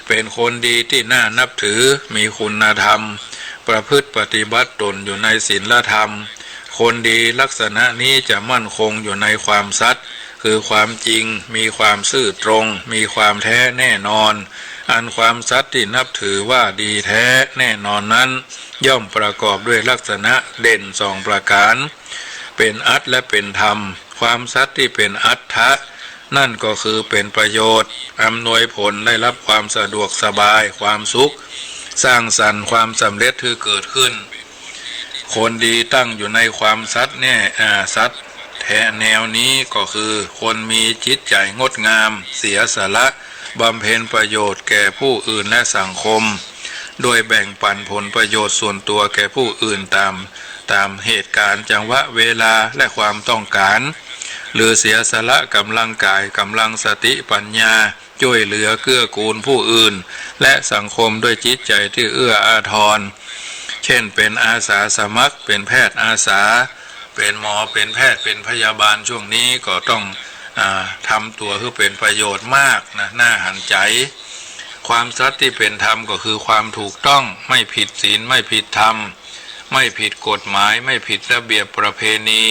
เป็นคนดีที่น่านับถือมีคุณธรรมประพฤติปฏิบัติตนอยู่ในศีลธรรมคนดีลักษณะนี้จะมั่นคงอยู่ในความสัตย์คือความจริงมีความซื่อตรงมีความแท้แน่นอนอันความสัตย์ที่นับถือว่าดีแท้แน่นอนนั้นย่อมประกอบด้วยลักษณะเด่น2ประการเป็นอัตและเป็นธรรมความสัตย์ที่เป็นอัตถะนั่นก็คือเป็นประโยชน์อำนวยผลได้รับความสะดวกสบายความสุขสร้างสรรค์ความสำเร็จที่เกิดขึ้นคนดีตั้งอยู่ในความสัตย์สัตย์แท้แนวนี้ก็คือคนมีจิตใจงดงามเสียสละบำเพ็ญประโยชน์แก่ผู้อื่นและสังคมโดยแบ่งปันผลประโยชน์ส่วนตัวแก่ผู้อื่นตามเหตุการณ์จังหวะเวลาและความต้องการหรือเสียสละกำลังกายกำลังสติปัญญาช่วยเหลือเกื้อกูลผู้อื่นและสังคมด้วยจิตใจที่เอื้ออาทรเช่นเป็นอาสาสมัครเป็นแพทย์อาสาเป็นหมอเป็นแพทย์เป็นพยาบาลช่วงนี้ก็ต้องทำตัวเพื่อเป็นประโยชน์มากนะน่าหันใจความสัตย์ที่เป็นธรรมก็คือความถูกต้องไม่ผิดศีลไม่ผิดธรรมไม่ผิดกฎหมายไม่ผิดระเบียบประเพณี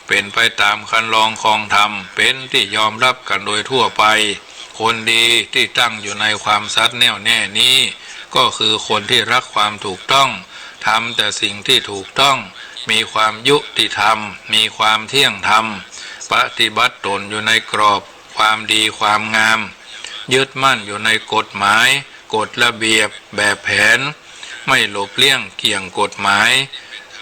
เป็นไปตามคันลองครองธรรมเป็นที่ยอมรับกันโดยทั่วไปคนดีที่ตั้งอยู่ในความสัตย์แน่วแน่นี้ก็คือคนที่รักความถูกต้องทำแต่สิ่งที่ถูกต้องมีความยุติธรรมมีความเที่ยงธรรมป ปฏิบัติตนอยู่ในกรอบความดีความงามยึดมั่นอยู่ในกฎหมายกฎระเบียบแบบแผนไม่หลบเลี่ยงเกี่ยงกฎหมาย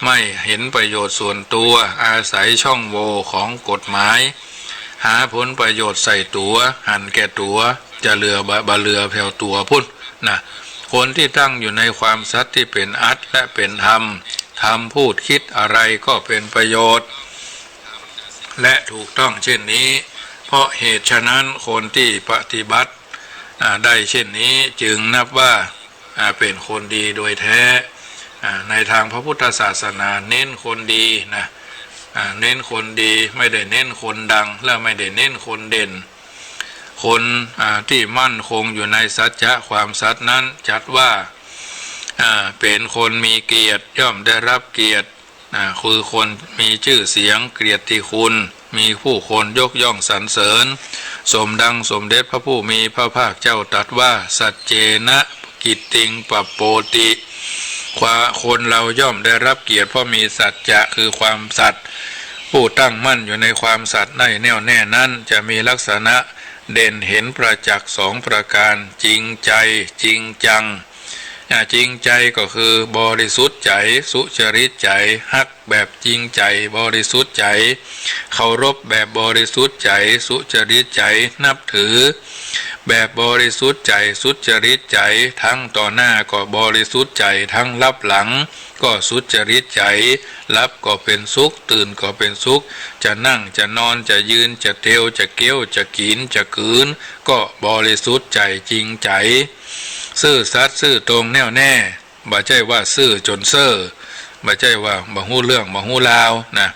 ไม่เห็นประโยชน์ส่วนตัวอาศัยช่องโหว่ของกฎหมายหาผลประโยชน์ใส่ตัวหันแก่ตัวจะเรือบะเรือแผ่วตัวพุ่นนะคนที่ตั้งอยู่ในความสัตย์ที่เป็นอัตและเป็นธรรมทำพูดคิดอะไรก็เป็นประโยชน์และถูกต้องเช่นนี้เพราะเหตุฉะนั้นคนที่ปฏิบัติได้เช่นนี้จึงนับว่าเป็นคนดีโดยแท้ในทางพระพุทธศาสนาเน้นคนดีนะเน้นคนดีไม่ได้เน้นคนดังและไม่ได้เน้นคนเด่นคนที่มั่นคงอยู่ในสัจจะความสัตย์นั้นจัดว่าเป็นคนมีเกียรติย่อมได้รับเกียรติคือคนมีชื่อเสียงเกียรติคุณมีผู้คนยกย่องสรรเสริญสมดังสมเด็จพระผู้มีพระภาคเจ้าตรัสว่าสัจเจนะกิตติงปปโปติคนเราย่อมได้รับเกียรติเพราะมีสัจจะคือความสัตย์ผู้ตั้งมั่นอยู่ในความสัตย์ในแน่วแน่นั้นจะมีลักษณะเด่นเห็นประจักษ์2ประการจริงใจจริงจังจริงใจก็คือบริสุทธิ์ใจสุจริตใจฮักแบบจริงใจบริสุทธิ์ใจเคารพแบบบริสุทธิ์ใจสุจริตใจนับถือแบบบริสุทธิ์ใจสุจริตใจทั้งต่อหน้าก็บริสุทธิ์ใจทั้งรับหลังก็สุจริตใจรับก็เป็นสุขตื่นก็เป็นสุขจะนั่งจะนอนจะยืนจะเที่ยวจะเกี้ยวจะกินจะกืนก็บริสุทธิ์ใจจริงใจซื่อสัตย์ซื่อตรงแน่วแน่บ่ใช่ว่าซื่อจนเซ่อบ่ใช่ว่าบ่ฮู้เรื่องบ่ฮู้ราวนะ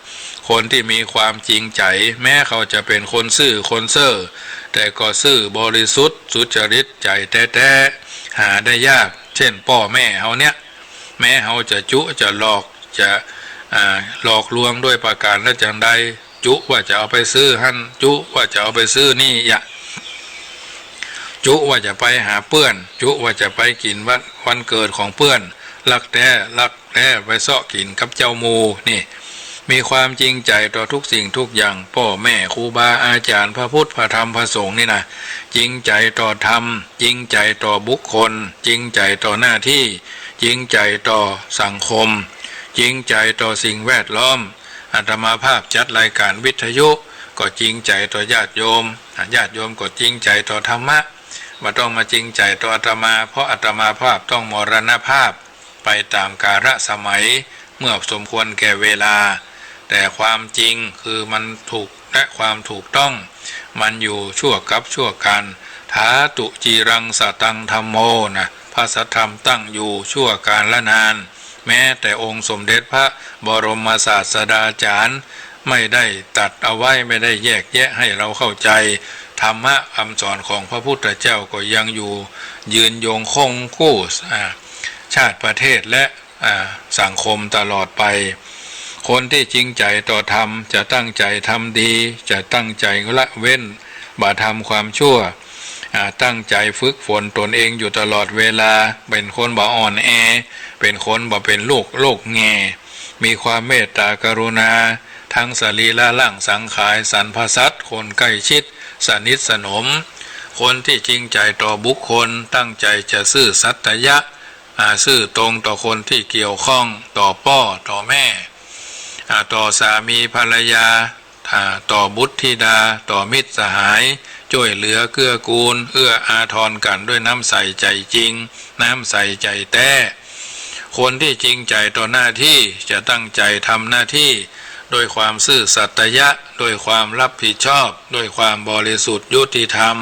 คนที่มีความจริงใจแม้เขาจะเป็นคนซื่อคนเซ่อแต่ก็ซื่อบริสุทธิ์สุจริตใจแท้ๆหาได้ยากเช่นพ่อแม่เฮาเนี่ยแม้เฮาจะจุจะหลอกจะหลอกลวงด้วยประการและจังใดจุว่าจะเอาไปซื้อหั่นจุว่าจะเอาไปซื้อนี่อย่าจุว่าจะไปหาเพื่อนจุว่าจะไปกินวันเกิดของเพื่อนรักแท้ไปเสาะกินกับเจ้ามูนี่มีความจริงใจต่อทุกสิ่งทุกอย่างพ่อแม่ครูบาอาจารย์พระพุทธพระธรรมพระสงฆ์นี่นะจริงใจต่อธรรมจริงใจต่อบุคคลจริงใจต่อหน้าที่จริงใจต่อสังคมจริงใจต่อสิ่งแวดล้อมอาตมาภาพจัดรายการวิทยุก็จริงใจต่อญาติโยมก็จริงใจต่อธรรมะมาต้องมาจริงใจต่ออาตมาเพราะอาตมาภาพต้องมรณภาพไปตามกาลสมัยเมื่อสมควรแก่เวลาแต่ความจริงคือมันถูกและความถูกต้องมันอยู่ชั่วกับชั่วกันถาตุจีรังสตังธัมโมนะพระสัทธรรมตั้งอยู่ชั่วกาลละนานแม้แต่องค์สมเด็จพระบรมศาสดาจารย์ไม่ได้ตัดเอาไว้ไม่ได้แยกแยะให้เราเข้าใจธรรมะคำสอนของพระพุทธเจ้าก็ยังอยู่ยืนยงคงคู่ชาติประเทศและสังคมตลอดไปคนที่จริงใจต่อธรรมจะตั้งใจทำดีจะตั้งใจละเว้นบ่ทำความชั่วตั้งใจฝึกฝนตนเองอยู่ตลอดเวลาเป็นคนบ่อ่อนแอเป็นคนบ่เป็นโลกแง่มีความเมตตากรุณาทั้งสรีระร่างสังขารสรรพสัตว์คนใกล้ชิดสนิทสนมคนที่จริงใจต่อบุคคลตั้งใจจะซื่อสัตยะซื่อตรงต่อคนที่เกี่ยวข้องต่อพ่อต่อแม่ต่อสามีภรรยาต่อบุตรธิดาต่อมิตรสหายช่วยเหลือเกื้อกูลเอื้ออาทรกันด้วยน้ำใสใจจริงน้ำใสใจแท้คนที่จริงใจต่อหน้าที่จะตั้งใจทำหน้าที่โดยความซื่อสัตยะโดยความรับผิดชอบโดยความบริสุทธิ์ยุติธรรม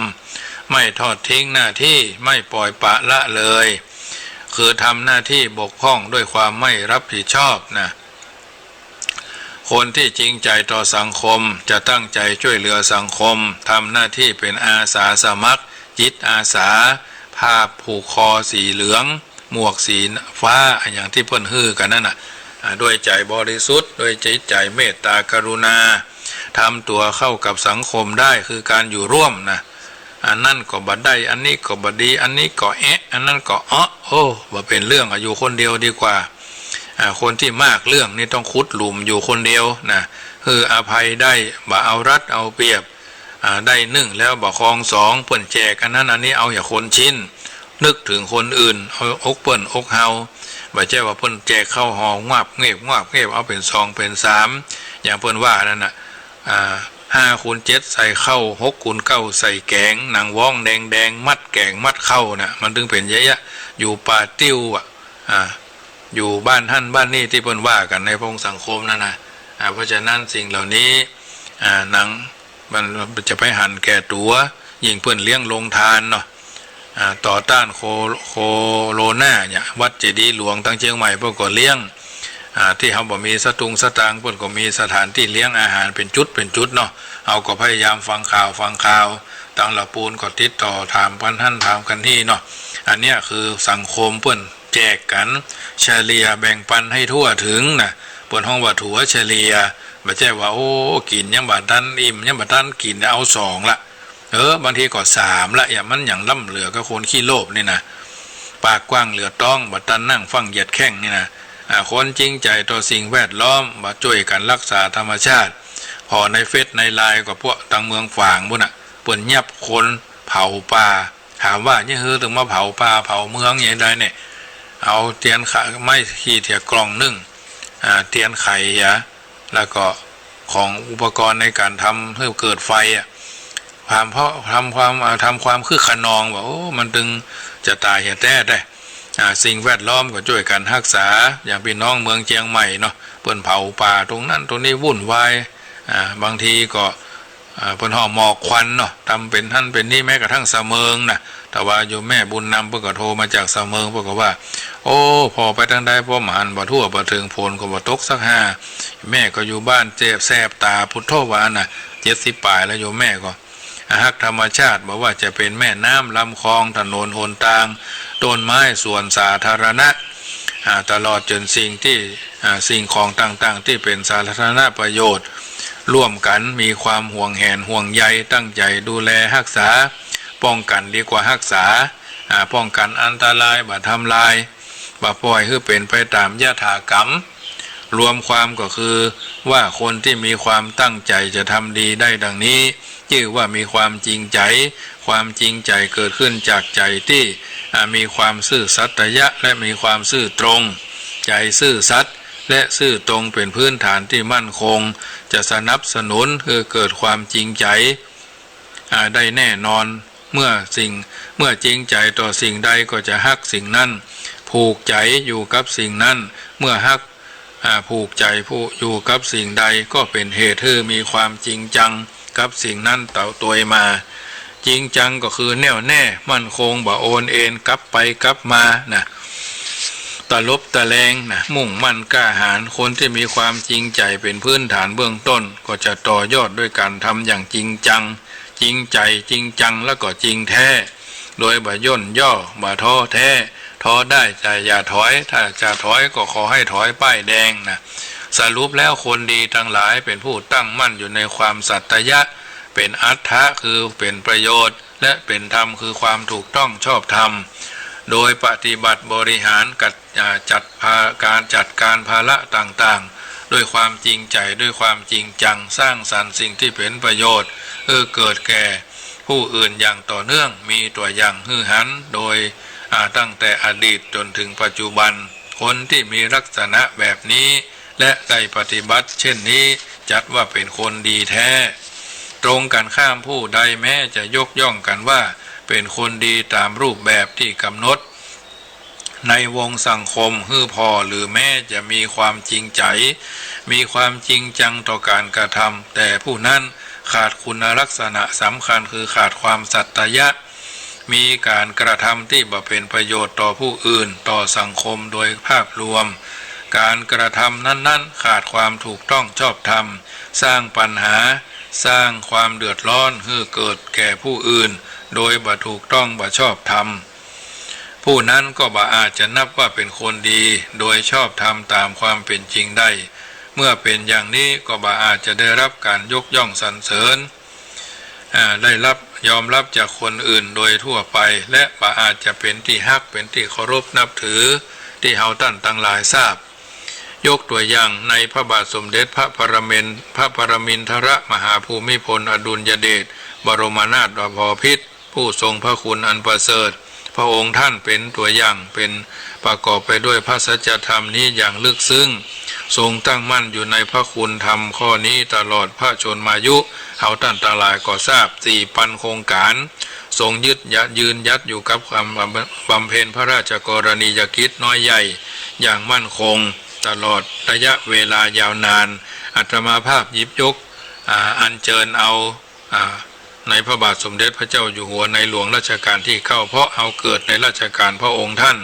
ไม่ทอดทิ้งหน้าที่ไม่ปล่อยปละละเลยคือทำหน้าที่บกพร่องด้วยความไม่รับผิดชอบนะคนที่จริงใจต่อสังคมจะตั้งใจช่วยเหลือสังคมทำหน้าที่เป็นอาสาสมัครจิตอาสาผ้าผูกคอสีเหลืองหมวกสีฟ้าอย่างที่เพิ่นฮือกันนั่นน่ะด้วยใจบริสุทธิ์ด้วยใจเมตตากรุณาทำตัวเข้ากับสังคมได้คือการอยู่ร่วมนะอันนั่นก็บัดได้อันนี้ก็บัดดีอันนี้ก็อันนั้นก็บ่เป็นเรื่องอยู่คนเดียวดีกว่าคนที่มากเรื่องนี่ต้องขุดหลุมอยู่คนเดียวนะ อภัยได้บ่เอารัดเอาเปรียบได้1แล้วบ่คอง2เปิ้นแจกอันนั้นอันนี้เอาอย่าคนชิ้นนึกถึงคนอื่นเอาอกเปิ้นอกเฮาบ่ใช่ว่าเปิ้นแจกเข้าห่องาบเงียบเอาเป็น2เป็น3อย่างเปิ้นว่านั่นน่ะ5 คูณ 7ใส่เข้า6 คูณ 9ใส่แกงหนังว่องแดงมัดแกงมัดเข้านะมันถึงเป็นเยอะๆอยู่ป่าติ้วอยู่บ้านท่านบ้านนี่ที่เปิ้นว่ากันในพงสังคมนั่นนะเพราะฉะนั้นสิ่งเหล่านี้หนังมันจะไปหันแก่ตัวยิ่งเปิ้นเลี้ยงลงทานเนาะต่อต้านโคโรนาเนี่ยวัดเจดีย์หลวงตั้งเชียงใหม่เพิ่นก็เลี้ยงที่เขาบอกมีสตางค์เพิ่นก็มีสถานที่เลี้ยงอาหารเป็นจุดเนาะเอาก็พยายามฟังข่าวต่างละปูนก็ติดต่อถามกันท่านถามกันที่เนาะอันเนี้ยคือสังคมเพิ่นแจกกันเฉลี่ยแบ่งปันให้ทั่วถึงนะเปิ้นห้องว่าถัวเฉลี่ยไม่ใช่ว่าโอ้กินยังบาทันอิ่มยังบาทันกินเอา2ละบางทีก็3ละอย่างมันอย่างล่ำเหลือก็คนขี้โลภนี่นะปากกว้างเหลือต้องบาทันนั่งฟังเหยียดแข้งนี่นะคนจริงใจต่อสิ่งแวดล้อมมาช่วยกันรักษาธรรมชาติพอในเฟซในไลน์ก็พวกต่างเมืองฝางบุ่นเปิ้นยับคนเผาป่าถามว่านี่ถึงมาเผาป่าเผาเมืองอย่างไรเนี่ยเอาเทียนไขไม่ขี้เถียกล่องนึ่งเทียนไขแล้วก็ของอุปกรณ์ในการทำให้เกิดไฟทำความคือขนองว่าโอ้มันตึงจะตายเหตุได้สิ่งแวดล้อมก็ช่วยกันรักษาอย่างพี่น้องเมืองเชียงใหม่เนาะเปิ้นเผาป่าตรงนั้นตรงนี้วุ่นวายบางทีก็เปิ้นห่อหมอกควันเนาะทำเป็นท่านเป็นนี่แม้กระทั่งเสมิงนะแต่ว่าโยมแม่บุญนำเพิ่นก็โทรมาจากเสมิงเพิ่นก็ว่าโอ้พอไปทางใดพ่อหมานบ่ทั่วบ่ถึงโพนก็บ่ตกสัก5แม่ก็อยู่บ้านเจ็บแสบตาพุทโธวาน่ะ70ปลายแล้วโยมแม่ก็ฮักธรรมชาติบอกว่าจะเป็นแม่น้ำลำคลองถนนหนทางต้นไม้ส่วนสาธารณะตลอดจนสิ่งของต่างๆที่เป็นสาธารณประโยชน์ร่วมกันมีความห่วงแหนห่วงใยตั้งใจดูแลรักษาป้องกันดีกว่ารักษาป้องกันอันตรายบ่ทำลายบ่ปล่อยให้เป็นไปตามยถากรรมรวมความก็คือว่าคนที่มีความตั้งใจจะทำดีได้ดังนี้ชื่อว่ามีความจริงใจเกิดขึ้นจากใจที่มีความซื่อสัตยะและมีความซื่อตรงใจซื่อสัตย์และซื่อตรงเป็นพื้นฐานที่มั่นคงจะสนับสนุนคือเกิดความจริงใจได้แน่นอนเมื่อจริงใจต่อสิ่งใดก็จะฮักสิ่งนั้นผูกใจอยู่กับสิ่งนั้นเมื่อฮักผูกใจผู้อยู่กับสิ่งใดก็เป็นเหตุให้มีความจริงจังกับสิ่งนั้นต่อตัวมาจริงจังก็คือแน่วแน่มั่นคงบ่โอนเอ็นกลับไปกลับมานะตะลบตะแลงนะมุ่งมั่นกล้าหาญคนที่มีความจริงใจเป็นพื้นฐานเบื้องต้นก็จะต่อยอดด้วยการทำอย่างจริงจังจริงใจจริงจังแล้วก็จริงแท้โดยบ่ย่นย่อบ่ท้อแท้ท้อได้ใจอย่าถอยถ้าจะถอยก็ขอให้ถอยป้ายแดงนะสรุปแล้วคนดีทั้งหลายเป็นผู้ตั้งมั่นอยู่ในความสัตยะเป็นอัตถะคือเป็นประโยชน์และเป็นธรรมคือความถูกต้องชอบธรรมโดยปฏิบัติบริหารการจัดการภาระต่างๆด้วยความจริงใจด้วยความจริงจังสร้างสรรค์สิ่งที่เป็นประโยชน์เกิดแก่ผู้อื่นอย่างต่อเนื่องมีตัวอย่างหันโดยตั้งแต่อดีตจนถึงปัจจุบันคนที่มีลักษณะแบบนี้และได้ปฏิบัติเช่นนี้จัดว่าเป็นคนดีแท้ตรงกันข้ามผู้ใดแม้จะยกย่องกันว่าเป็นคนดีตามรูปแบบที่กำหนดในวงสังคมพอหรือแม้จะมีความจริงใจมีความจริงจังต่อการกระทำแต่ผู้นั้นขาดคุณลักษณะสำคัญคือขาดความสัตยะมีการกระทำที่บ่เป็นประโยชน์ต่อผู้อื่นต่อสังคมโดยภาพรวมการกระทำนั้นขาดความถูกต้องชอบธรรมสร้างปัญหาสร้างความเดือดร้อนให้เกิดแก่ผู้อื่นโดยบ่ถูกต้องบ่ชอบธรรมผู้นั้นก็บ่อาจจะนับว่าเป็นคนดีโดยชอบธรรมตามความเป็นจริงได้เมื่อเป็นอย่างนี้ก็บ่อาจจะได้รับการยกย่องสรรเสริญได้รับยอมรับจากคนอื่นโดยทั่วไปและบ่อาจจะเป็นที่ฮักเป็นที่เคารพนับถือที่เฮาท่านทั้งหลายทราบ ยกตัวอย่างในพระบาทสมเด็จพระปรมินทรมหาภูมิพลอดุลยเดชบรมนาถบพิตรผู้ทรงพระคุณอันประเสริฐพระองค์ท่านเป็นตัวอย่างเป็นประกอบไปด้วยพระสัจธรรมนี้อย่างลึกซึ้งทรงตั้งมั่นอยู่ในพระคุณธรรมข้อนี้ตลอดพระชนมายุเขาท่านตลายก็ทราบ4,000โครงการทรงยืนยัดอยู่กับความบำเพ็ญพระราชกรณียกิจน้อยใหญ่อย่างมั่นคงตลอดระยะเวลายาวนานอาตมาภาพหยิบยกอัญเชิญเอาในพระบาทสมเด็จพระเจ้าอยู่หัวในหลวงรัชกาลที่9เพราะเอาเกิดในรัชกาลพระองค์ท่าน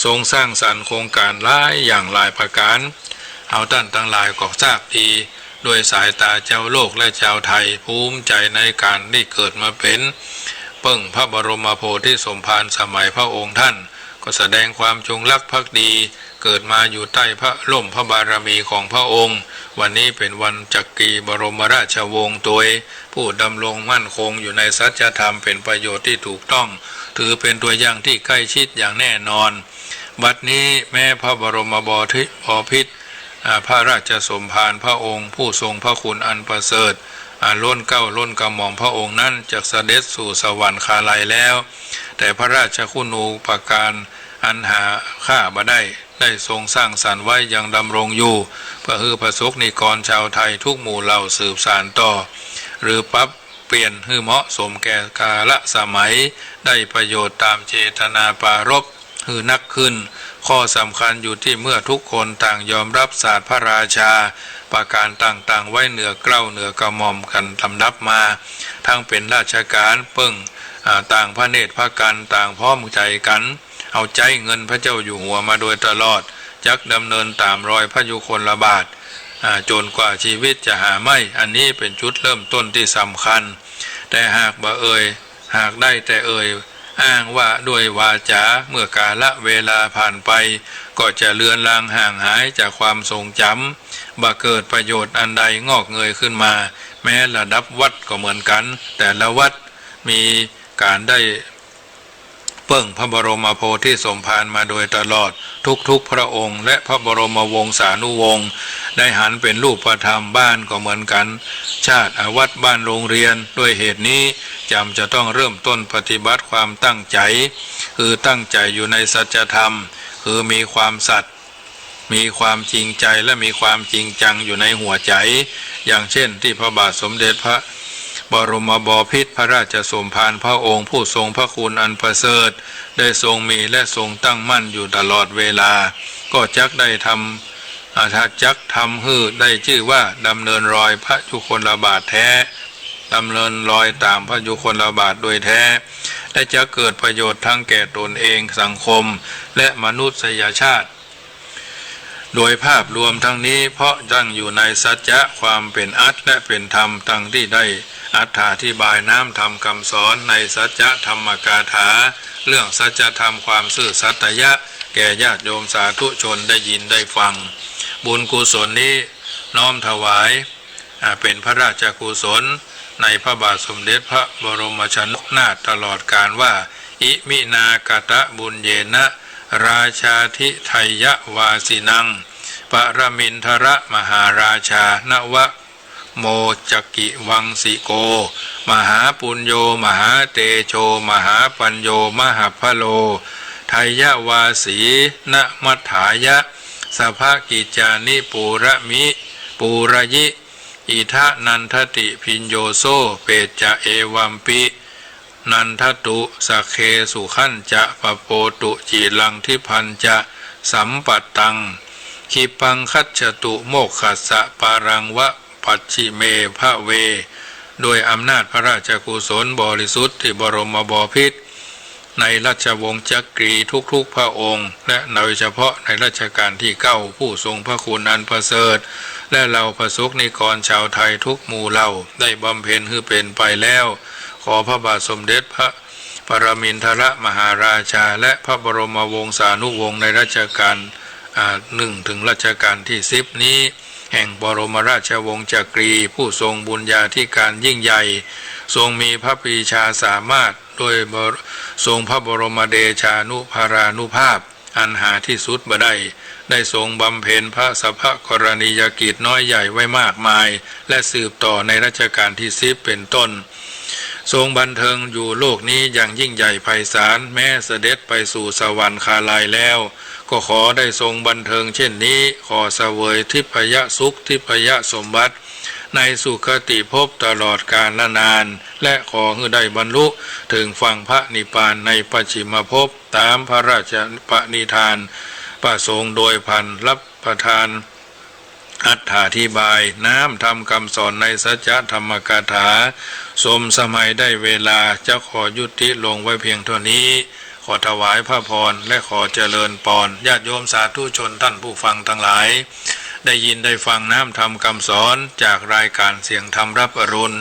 ทรงสร้างสรรค์โครงการหลายอย่างหลายประการเอาท่านทั้งหลายก็ทราบดีด้วยสายตาเจ้าโลกและชาวไทยภูมิใจในการที่เกิดมาเป็นเปิ้งพระบรมโพธิสมภารสมัยพระองค์ท่านก็แสดงความจงรักภักดีเกิดมาอยู่ใต้พระล่มพระบารมีของพระองค์วันนี้เป็นวันจักรีบรมราชวงศ์ตัวผู้ดำรงมั่นคงอยู่ในสัจธรรมเป็นประโยชน์ที่ถูกต้องถือเป็นตัวอย่างที่ใกล้ชิดอย่างแน่นอนบัดนี้แม้พระบรมบพิตรพระราชสมภารพระองค์ผู้ทรงพระคุณอันประเสริฐล้นเก้าล้นกระหม่อมพระองค์นั้นจะเสด็จสู่สวรรคาลัยแล้วแต่พระราชคุณูปการอันหาค่าบ่ได้ทรงสร้างสรรค์ไว้ยังดำรงอยู่เพื่อให้ประสบนิกรชาวไทยทุกหมู่เหล่าสืบสานต่อหรือปรับเปลี่ยนให้เหมาะสมแก่กาลสมัยได้ประโยชน์ตามเจตนาปรารภให้นักขึ้นข้อสำคัญอยู่ที่เมื่อทุกคนต่างยอมรับศาสตร์พระราชาประการต่างๆไว้เหนือเกล้าเหนือกระหม่อมกันลำดับมาทั้งเป็นราชการเปิ้งต่างพระเนตรพระกันต่างพร้อมใจกันเอาใจเงินพระเจ้าอยู่หัวมาโดยตลอดจักดำเนินตามรอยพระยุคลบาทจนกว่าชีวิตจะหาไม่อันนี้เป็นจุดเริ่มต้นที่สำคัญแต่หากหากได้แต่อ้างว่าด้วยวาจาเมื่อกาลเวลาผ่านไปก็จะเลือนลางห่างหายจากความทรงจำเกิดประโยชน์อันใดงอกเงยขึ้นมาแม้ระดับวัดก็เหมือนกันแต่ละวัดมีการได้เปิ้งพระบรมโพธิสมภารมาโดยตลอดทุกพระองค์และพระบรมวงศานุวงศ์ได้หันเป็นรูปธรรมบ้านก็เหมือนกันชาติวัดบ้านโรงเรียนด้วยเหตุนี้จำจะต้องเริ่มต้นปฏิบัติความตั้งใจคือตั้งใจอยู่ในสัจธรรมคือมีความสัตย์มีความจริงใจและมีความจริงจังอยู่ในหัวใจอย่างเช่นที่พระบาทสมเด็จพระบรมบพิตรพระราชสมภารพระองค์ผู้ทรงพระคุณอันประเสริฐได้ทรงมีและทรงตั้งมั่นอยู่ตลอดเวลาก็จักได้ทำให้ได้ชื่อว่าดำเนินรอยพระยุคลบาทแท้ดำเนินรอยตามพระยุคลบาทโดยแท้และจะเกิดประโยชน์ทั้งแก่ตนเองสังคมและมนุษยชาติโดยภาพรวมทั้งนี้เพราะตั้งอยู่ในสัจจะความเป็นอัตและเป็นธรรมตั้งที่ได้อธิบายน้ำธรรมคำสอนในสัจจะธรรมกาถาเรื่องสัจธรรมความซื่อสัตยะแก่ญาติโยมสาธุชนได้ยินได้ฟังบุญกุศลนี้น้อมถวายเป็นพระราชกุศลในพระบาทสมเด็จพระบรมชนกนาถตลอดกาลว่าอิมินากตะบุญเยนะราชาธิไทยวาสินังปรมินทรมหาราชานวะโมจกิวังสิโกมหาปุญโญมหาเตโชมหาปัญโยมหาพโลไทยวาสีนมัฏฐายะสภกิจานิปูระมิปูระยิอิทะนันทติพิญโยโซเปจะเอวัมปินันทตุสักเคสุขันจะปโปตุจีลังทิพันจะสัมปัตตังขิปังคัจฉตุโมกขัสสะปารังวะปัจฉิเมภะเวโดยอำนาจพระราชกุศลบริสุทธิ์ที่บรมบพิตรในราชวงศ์จักรีทุกพระองค์และโดยเฉพาะในรัชกาลที่9ผู้ทรงพระคุณอันประเสริฐและเราประสบนิกรชาวไทยทุกหมู่เหล่าได้บำเพ็ญให้เป็นไปแล้วขอพระบาทสมเด็จพระปรมินทรมหาราชาและพระบรมวงศานุวงศ์ในรัชกาล1 ถึงรัชกาลที่10นี้แห่งบรมราชวงศ์จักรีผู้ทรงบุญญาธิการยิ่งใหญ่ทรงมีพระปรีชาสามารถโดยทรงพระบรมเดชานุภารานุภาพ อันหาที่สุดบ่ได้ทรงบำเพ็ญพระสัพพกรณียกิจน้อยใหญ่ไว้มากมายและสืบต่อในรัชกาลที่10เป็นต้นทรงบันเทิงอยู่โลกนี้อย่างยิ่งใหญ่ไพศาลแม้เสด็จไปสู่สวรรคาลัยแล้วก็ขอได้ทรงบันเทิงเช่นนี้ขอเสวยทิพยสุขทิพยสมบัติในสุคติภพตลอดกาลละนานและขอให้ได้บรรลุถึงฝั่งพระนิพพานในปัจฉิมภพตามพระราชปณิธานประสงค์โดยพันรับประทานอัตถาธิบายน้ำทำคำสอนในสัจธรรมกถาสมสมัยได้เวลาจะขอยุติลงไว้เพียงเท่านี้ขอถวายพระพรและขอเจริญพรญาติโยมสาธุชนท่านผู้ฟังทั้งหลายได้ยินได้ฟังน้ำทำคำสอนจากรายการเสียงธรรมรับอรุณ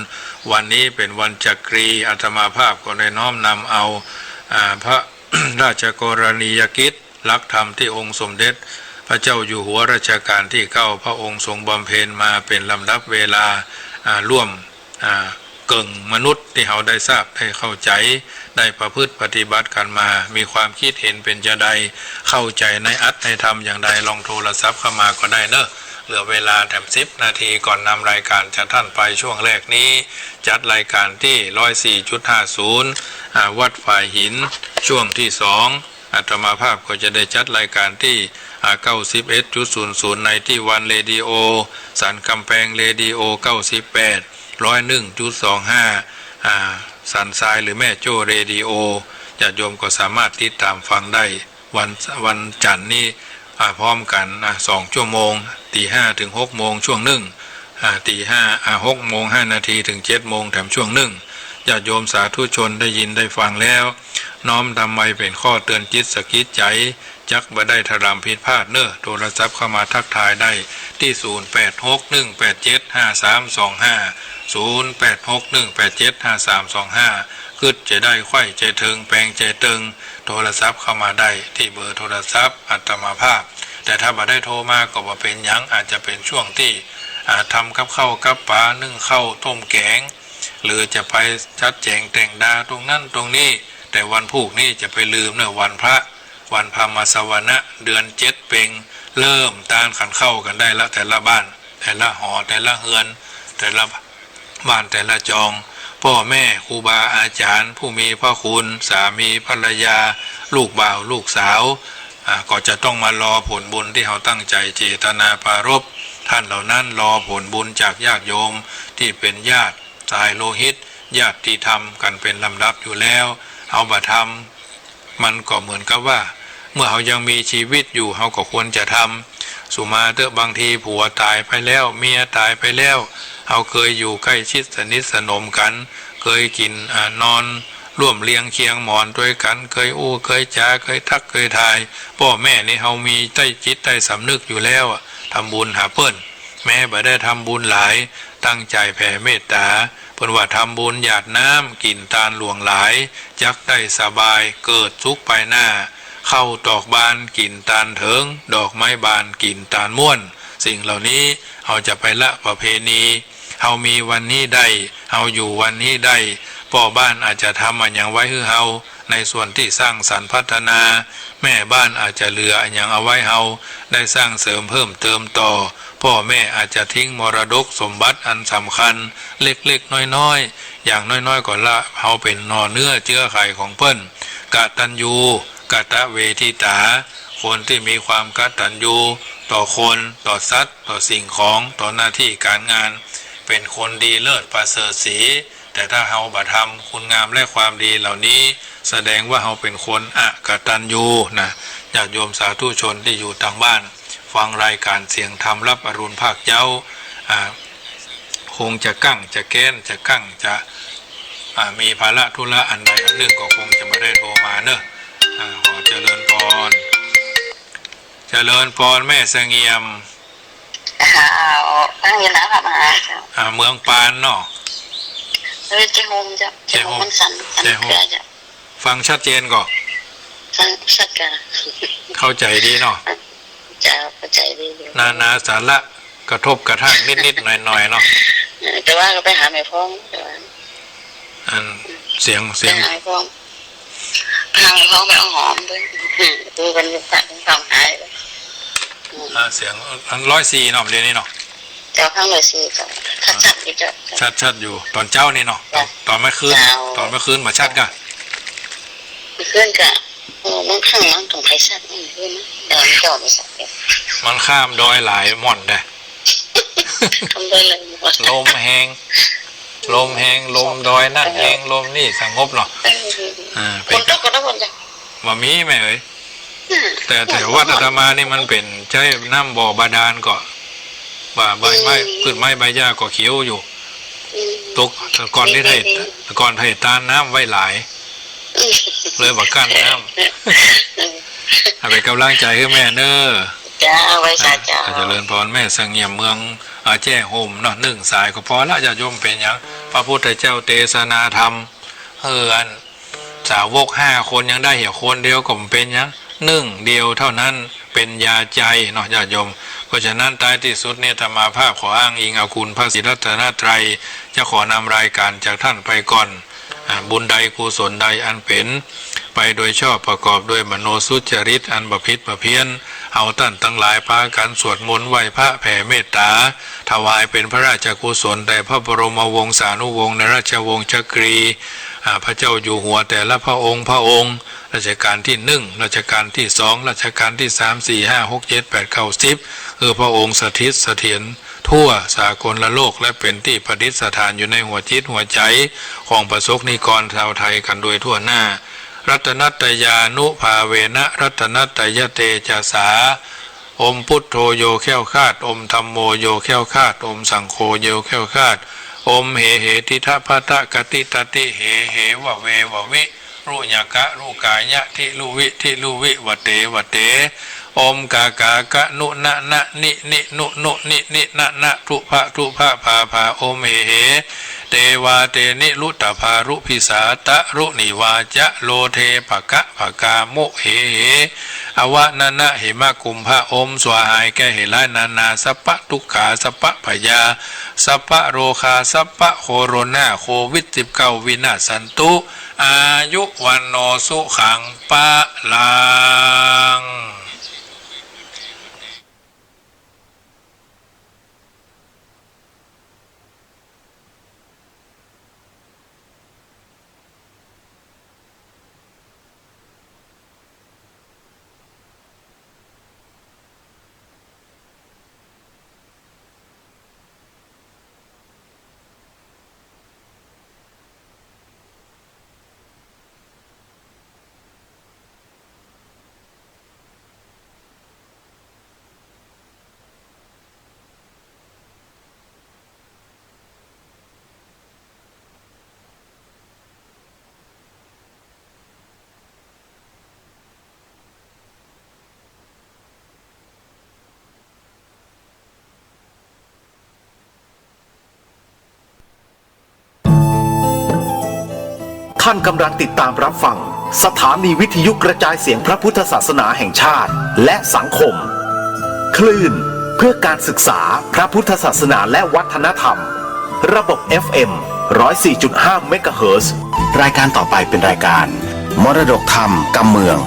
วันนี้เป็นวันจักรีอาตมาภาพก็ได้น้อมนำเอาพระ ราชกรณียกิจหลักธรรมที่องค์สมเด็จพระเจ้าอยู่หัวรัชกาลที่9พระองค์ทรงบำเพ็ญมาเป็นลำดับเวลาร่วมเก่งมนุษย์ที่เราได้ทราบได้เข้าใจได้ประพฤติปฏิบัติกันมามีความคิดเห็นเป็นจะใดเข้าใจในอัตในธรรมอย่างใดลองโทรศัพท์เข้ามาก็ได้เนอะเหลือเวลาแถม10 นาทีก่อนนำรายการจากท่านไปช่วงแรกนี้จัดรายการที่ 104.50 วัดฝ่ายหินช่วงที่2อาตมาภาพก็จะได้จัดรายการที่91.00ในที่วันเรดิโอสันกำแพงเรดิโอ98 101.25สันทรายหรือแม่โจ้เรดิโอญาติโยมก็สามารถติดตามฟังได้วันจันทร์นี้พร้อมกัน2 ชั่วโมงตี5ถึง6โมงช่วงหนึ่งตี5 6โมง5นาทีถึง7โมงแถมช่วงหนึ่งญาติโยมสาธุชนได้ยินได้ฟังแล้วน้อมทำไว้เป็นข้อเตือนจิตสะกิดใจจักบ่ได้ทรำผิดพลาดเนอะโทรศัพท์เข้ามาทักทายได้ที่0861875325 0861875325คือจะได้ไข่ใจถึงแปลงใจตึงโทรศัพท์เข้ามาได้ที่เบอร์โทรศัพท์อัตมาภาพแต่ถ้าบ่ได้โทรมาก็บ่เป็นหยังอาจจะเป็นช่วงที่ทำกับข้าวกับปลานึ่งข้าวต้มแกงหรือจะไปชัดแจงแต่งดาตรงนั้นตรงนี้แต่วันพุธนี้จะไปลืมเนอะวันพระวันพมาสวนะเดือน7เพ็งเริ่มตานขันเข้ากันได้ละแต่ละบ้านแต่ละหอแต่ละเฮือนแต่ละบ้านแต่ละจองพ่อแม่ครูบาอาจารย์ผู้มีพระคุณสามีภรรยาลูกบ่าวลูกสาวก็จะต้องมารอผลบุญที่เขาตั้งใจเจตนาปรารภท่านเหล่านั้นรอผลบุญจากญาติโยมที่เป็นญาติสายโลหิตญาติธรรมกันเป็นลำดับอยู่แล้วเอาบัตรทำมันก็เหมือนกับว่าเมื่อเขายังมีชีวิตอยู่เขาก็ควรจะทำสุมาเถอะบางทีผัวตายไปแล้วเมียตายไปแล้วเขาเคยอยู่ใกล้ชิดสนิทสนมกันเคยกินนอนร่วมเลี้ยงเคียงหมอนด้วยกันเคยอู้เคยจาเคยทักเคยทายพ่อแม่นี่เขามีใต้จิตใต้สำนึกอยู่แล้วทำบุญหาเปิ้นแม่บ่ได้ทำบุญหลายตั้งใจแผ่เมตตาเพิ่นว่าทำบุญหยาดน้ำกินตาลหลวงหลายจักได้สบายเกิดสุขไปหน้าเข้าดอกบานกินตาลเถิงดอกไม้บานกินตาลม่วนสิ่งเหล่านี้เขาจะไปละประเพณีเขามีวันนี้ได้เขาอยู่วันนี้ได้พ่อบ้านอาจจะทำอย่างไว้ให้เฮาในส่วนที่สร้างสรรค์พัฒนาแม่บ้านอาจจะเหลืออย่างเอาไว้เฮาได้สร้างเสริมเพิ่มเติมต่อพ่อแม่อาจจะทิ้งมรดกสมบัติอันสำคัญเล็กๆน้อยๆอย่างน้อยๆก็ละเฮาเป็นนอเนื้อเชื้อไขของเพิ่นกตัญญูกตเวทิตาคนที่มีความกตัญญูต่อคนต่อสัตว์ต่อสิ่งของต่อหน้าที่การงานเป็นคนดีเลิศประเสริฐศรีแต่ถ้าเฮาบ่ทำคุณงามและความดีเหล่านี้แสดงว่าเฮาเป็นคนอกตัญญูนะญาติโยมสาธุชนที่อยู่ทางบ้านฟังรายการเสียงธรรมรับอรุณภาคเจ้าคงจะกั้งจะแก้นจะกั้งจะมีภาระธุระอันใดอันหนึ่งก็คงจะไม่ได้โทรมาเนอะขอเจริญพรเจริญพรแม่เสงี่ยม
ตั้งอยู่นะค่ะมา
เมืองปานเนาะ
เจ้าโฮมจ้ะเจ้าโฮมมันสั่นเจ้ะ
ฟังชัดเจนก่อน
ชัดกัน
เข้าใจดีเนาะ
จะเข้าใจดี
นาสาระกระทบกระทั่งนิดๆหน่อยๆเนาะ
แต่ว่าก็ไปหาแม่พ้อง
อันเสียง
หาแม่พ้อง ห่างเขาไปเอาหอมด้วยดูกันสัตว์ทำหายเลย
เสียง104เนาะเรียนนี่เนาะ
เจ้าข้างเลยสิจ้ะถ้าจัดอีกจ้ะ
ชัดอยู่ตอนเจ้านี่เนาะตอนไม่คืนมาชัดกัน
เพื่อนกะโอ้มันข้างมันตรงไผ่สัตว์นี่เพื่อนเดินจอดไปสัตว์เนี่ย
มันข้ามดอยหลายหม่อนได้
ทำได้เลยหมด
ลมแห้งลมดอยนั่นแห้งลมนี่สงบเนาะ
คนตกก็ได้คนจ้ะ
บ่มีแม่เอ้ยแต่แถววัดอาตมานี่มันเป็นใช้น้ำบ่อบาดาลก็ว่าใบไม้พืชไม้ใบหญ้าก็เขียวอยู่ตกก่อนที่ให้ตานน้ำไว้หลายเลยบ่กั้นน้ำให้เป็นกำลังใจให้แม่เน้อ
จ้าไว้จ้าจ้า
เจริญพรแม่เสงี่ยมเมืองแจ้ห่มเนาะ1 สายก็พอละญาติโยมเป็นหยังพระพุทธเจ้าเทศนาธรรมอันสาวก5 คนยังได้เหี่ยวคนเดียวก็เป็นหยัง1 เดียวเท่านั้นเป็นยาใจเนาะญาติโยมเพราะฉะนั้นท้ายที่สุดเนี่ยธรรมาภาพขออ้างอิงเอาคุณพระศรีรัตนตรัยจะขอนำรายการจากท่านไปก่อนบุญใดกุศลใดอันเป็นไปโดยชอบประกอบด้วยมโนสุจริตอันบพิษประเพี้ยนเอาท่านทั้งหลายพากันสวดมนต์ไหว้พระแผ่เมตตาถวายเป็นพระราชกุศลแด่พระบรมวงศานุวงศ์ในราชวงศ์จักรีพระเจ้าอยู่หัวแต่ละพระองค์รัชกาลที่1รัชกาลที่2รัชกาลที่3 4 5 6 7 8 9 10พระองค์สถิตเสถียรทั่วสากลโลกและเป็นที่ประดิษฐานอยู่ในหัวจิตหัวใจของประสบนิกรชาวไทยกันโดยทั่วหน้ารัตนัตยานุภาเวนะรัตนัตยเตจาสาอมพุทโธโยแค้วคาดอมธัมโมโยแค้วคาดอมสังโฆโยแค้วคาดอมเหทิทะพะทะกติตติเหวะเววะวิรุญกะรุกายะทิลุวิวเตอมกากะนุนะนะนินุนินะทุภะพาอมเหเตวาเตนิรุตภารุพิสาตะรุนิวาจะโลเทภกาโมเหอวะนะนะเหมะกุมภะอมสวาหายแกเหลานาสัพพะทุกขาสัพพะพยาสัพพะโรคาสัพพะโคโรนาโควิด19วินาศสันตุอายุวันโนสุขังปะลัง
ท่านกำลังติดตามรับฟังสถานีวิทยุกระจายเสียงพระพุทธศาสนาแห่งชาติและสังคมคลื่นเพื่อการศึกษาพระพุทธศาสนาและวัฒนธรรมระบบ FM 104.5 เมกะเฮิรตซ์รายการต่อไปเป็นรายการมรดกธรรมกำเมือง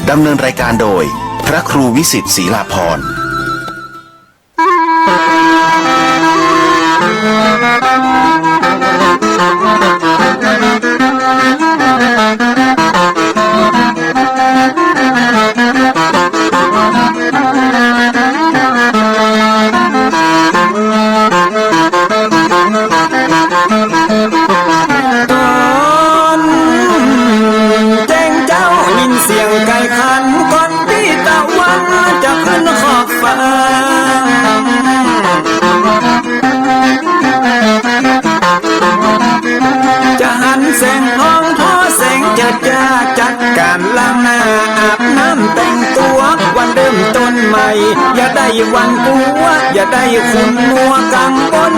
ดำเนินรายการโดยพระครูวิสิทธิ์ศรีลาภรณ์
อย่าได้วันกัวอย่าได้คุณมัวกังวล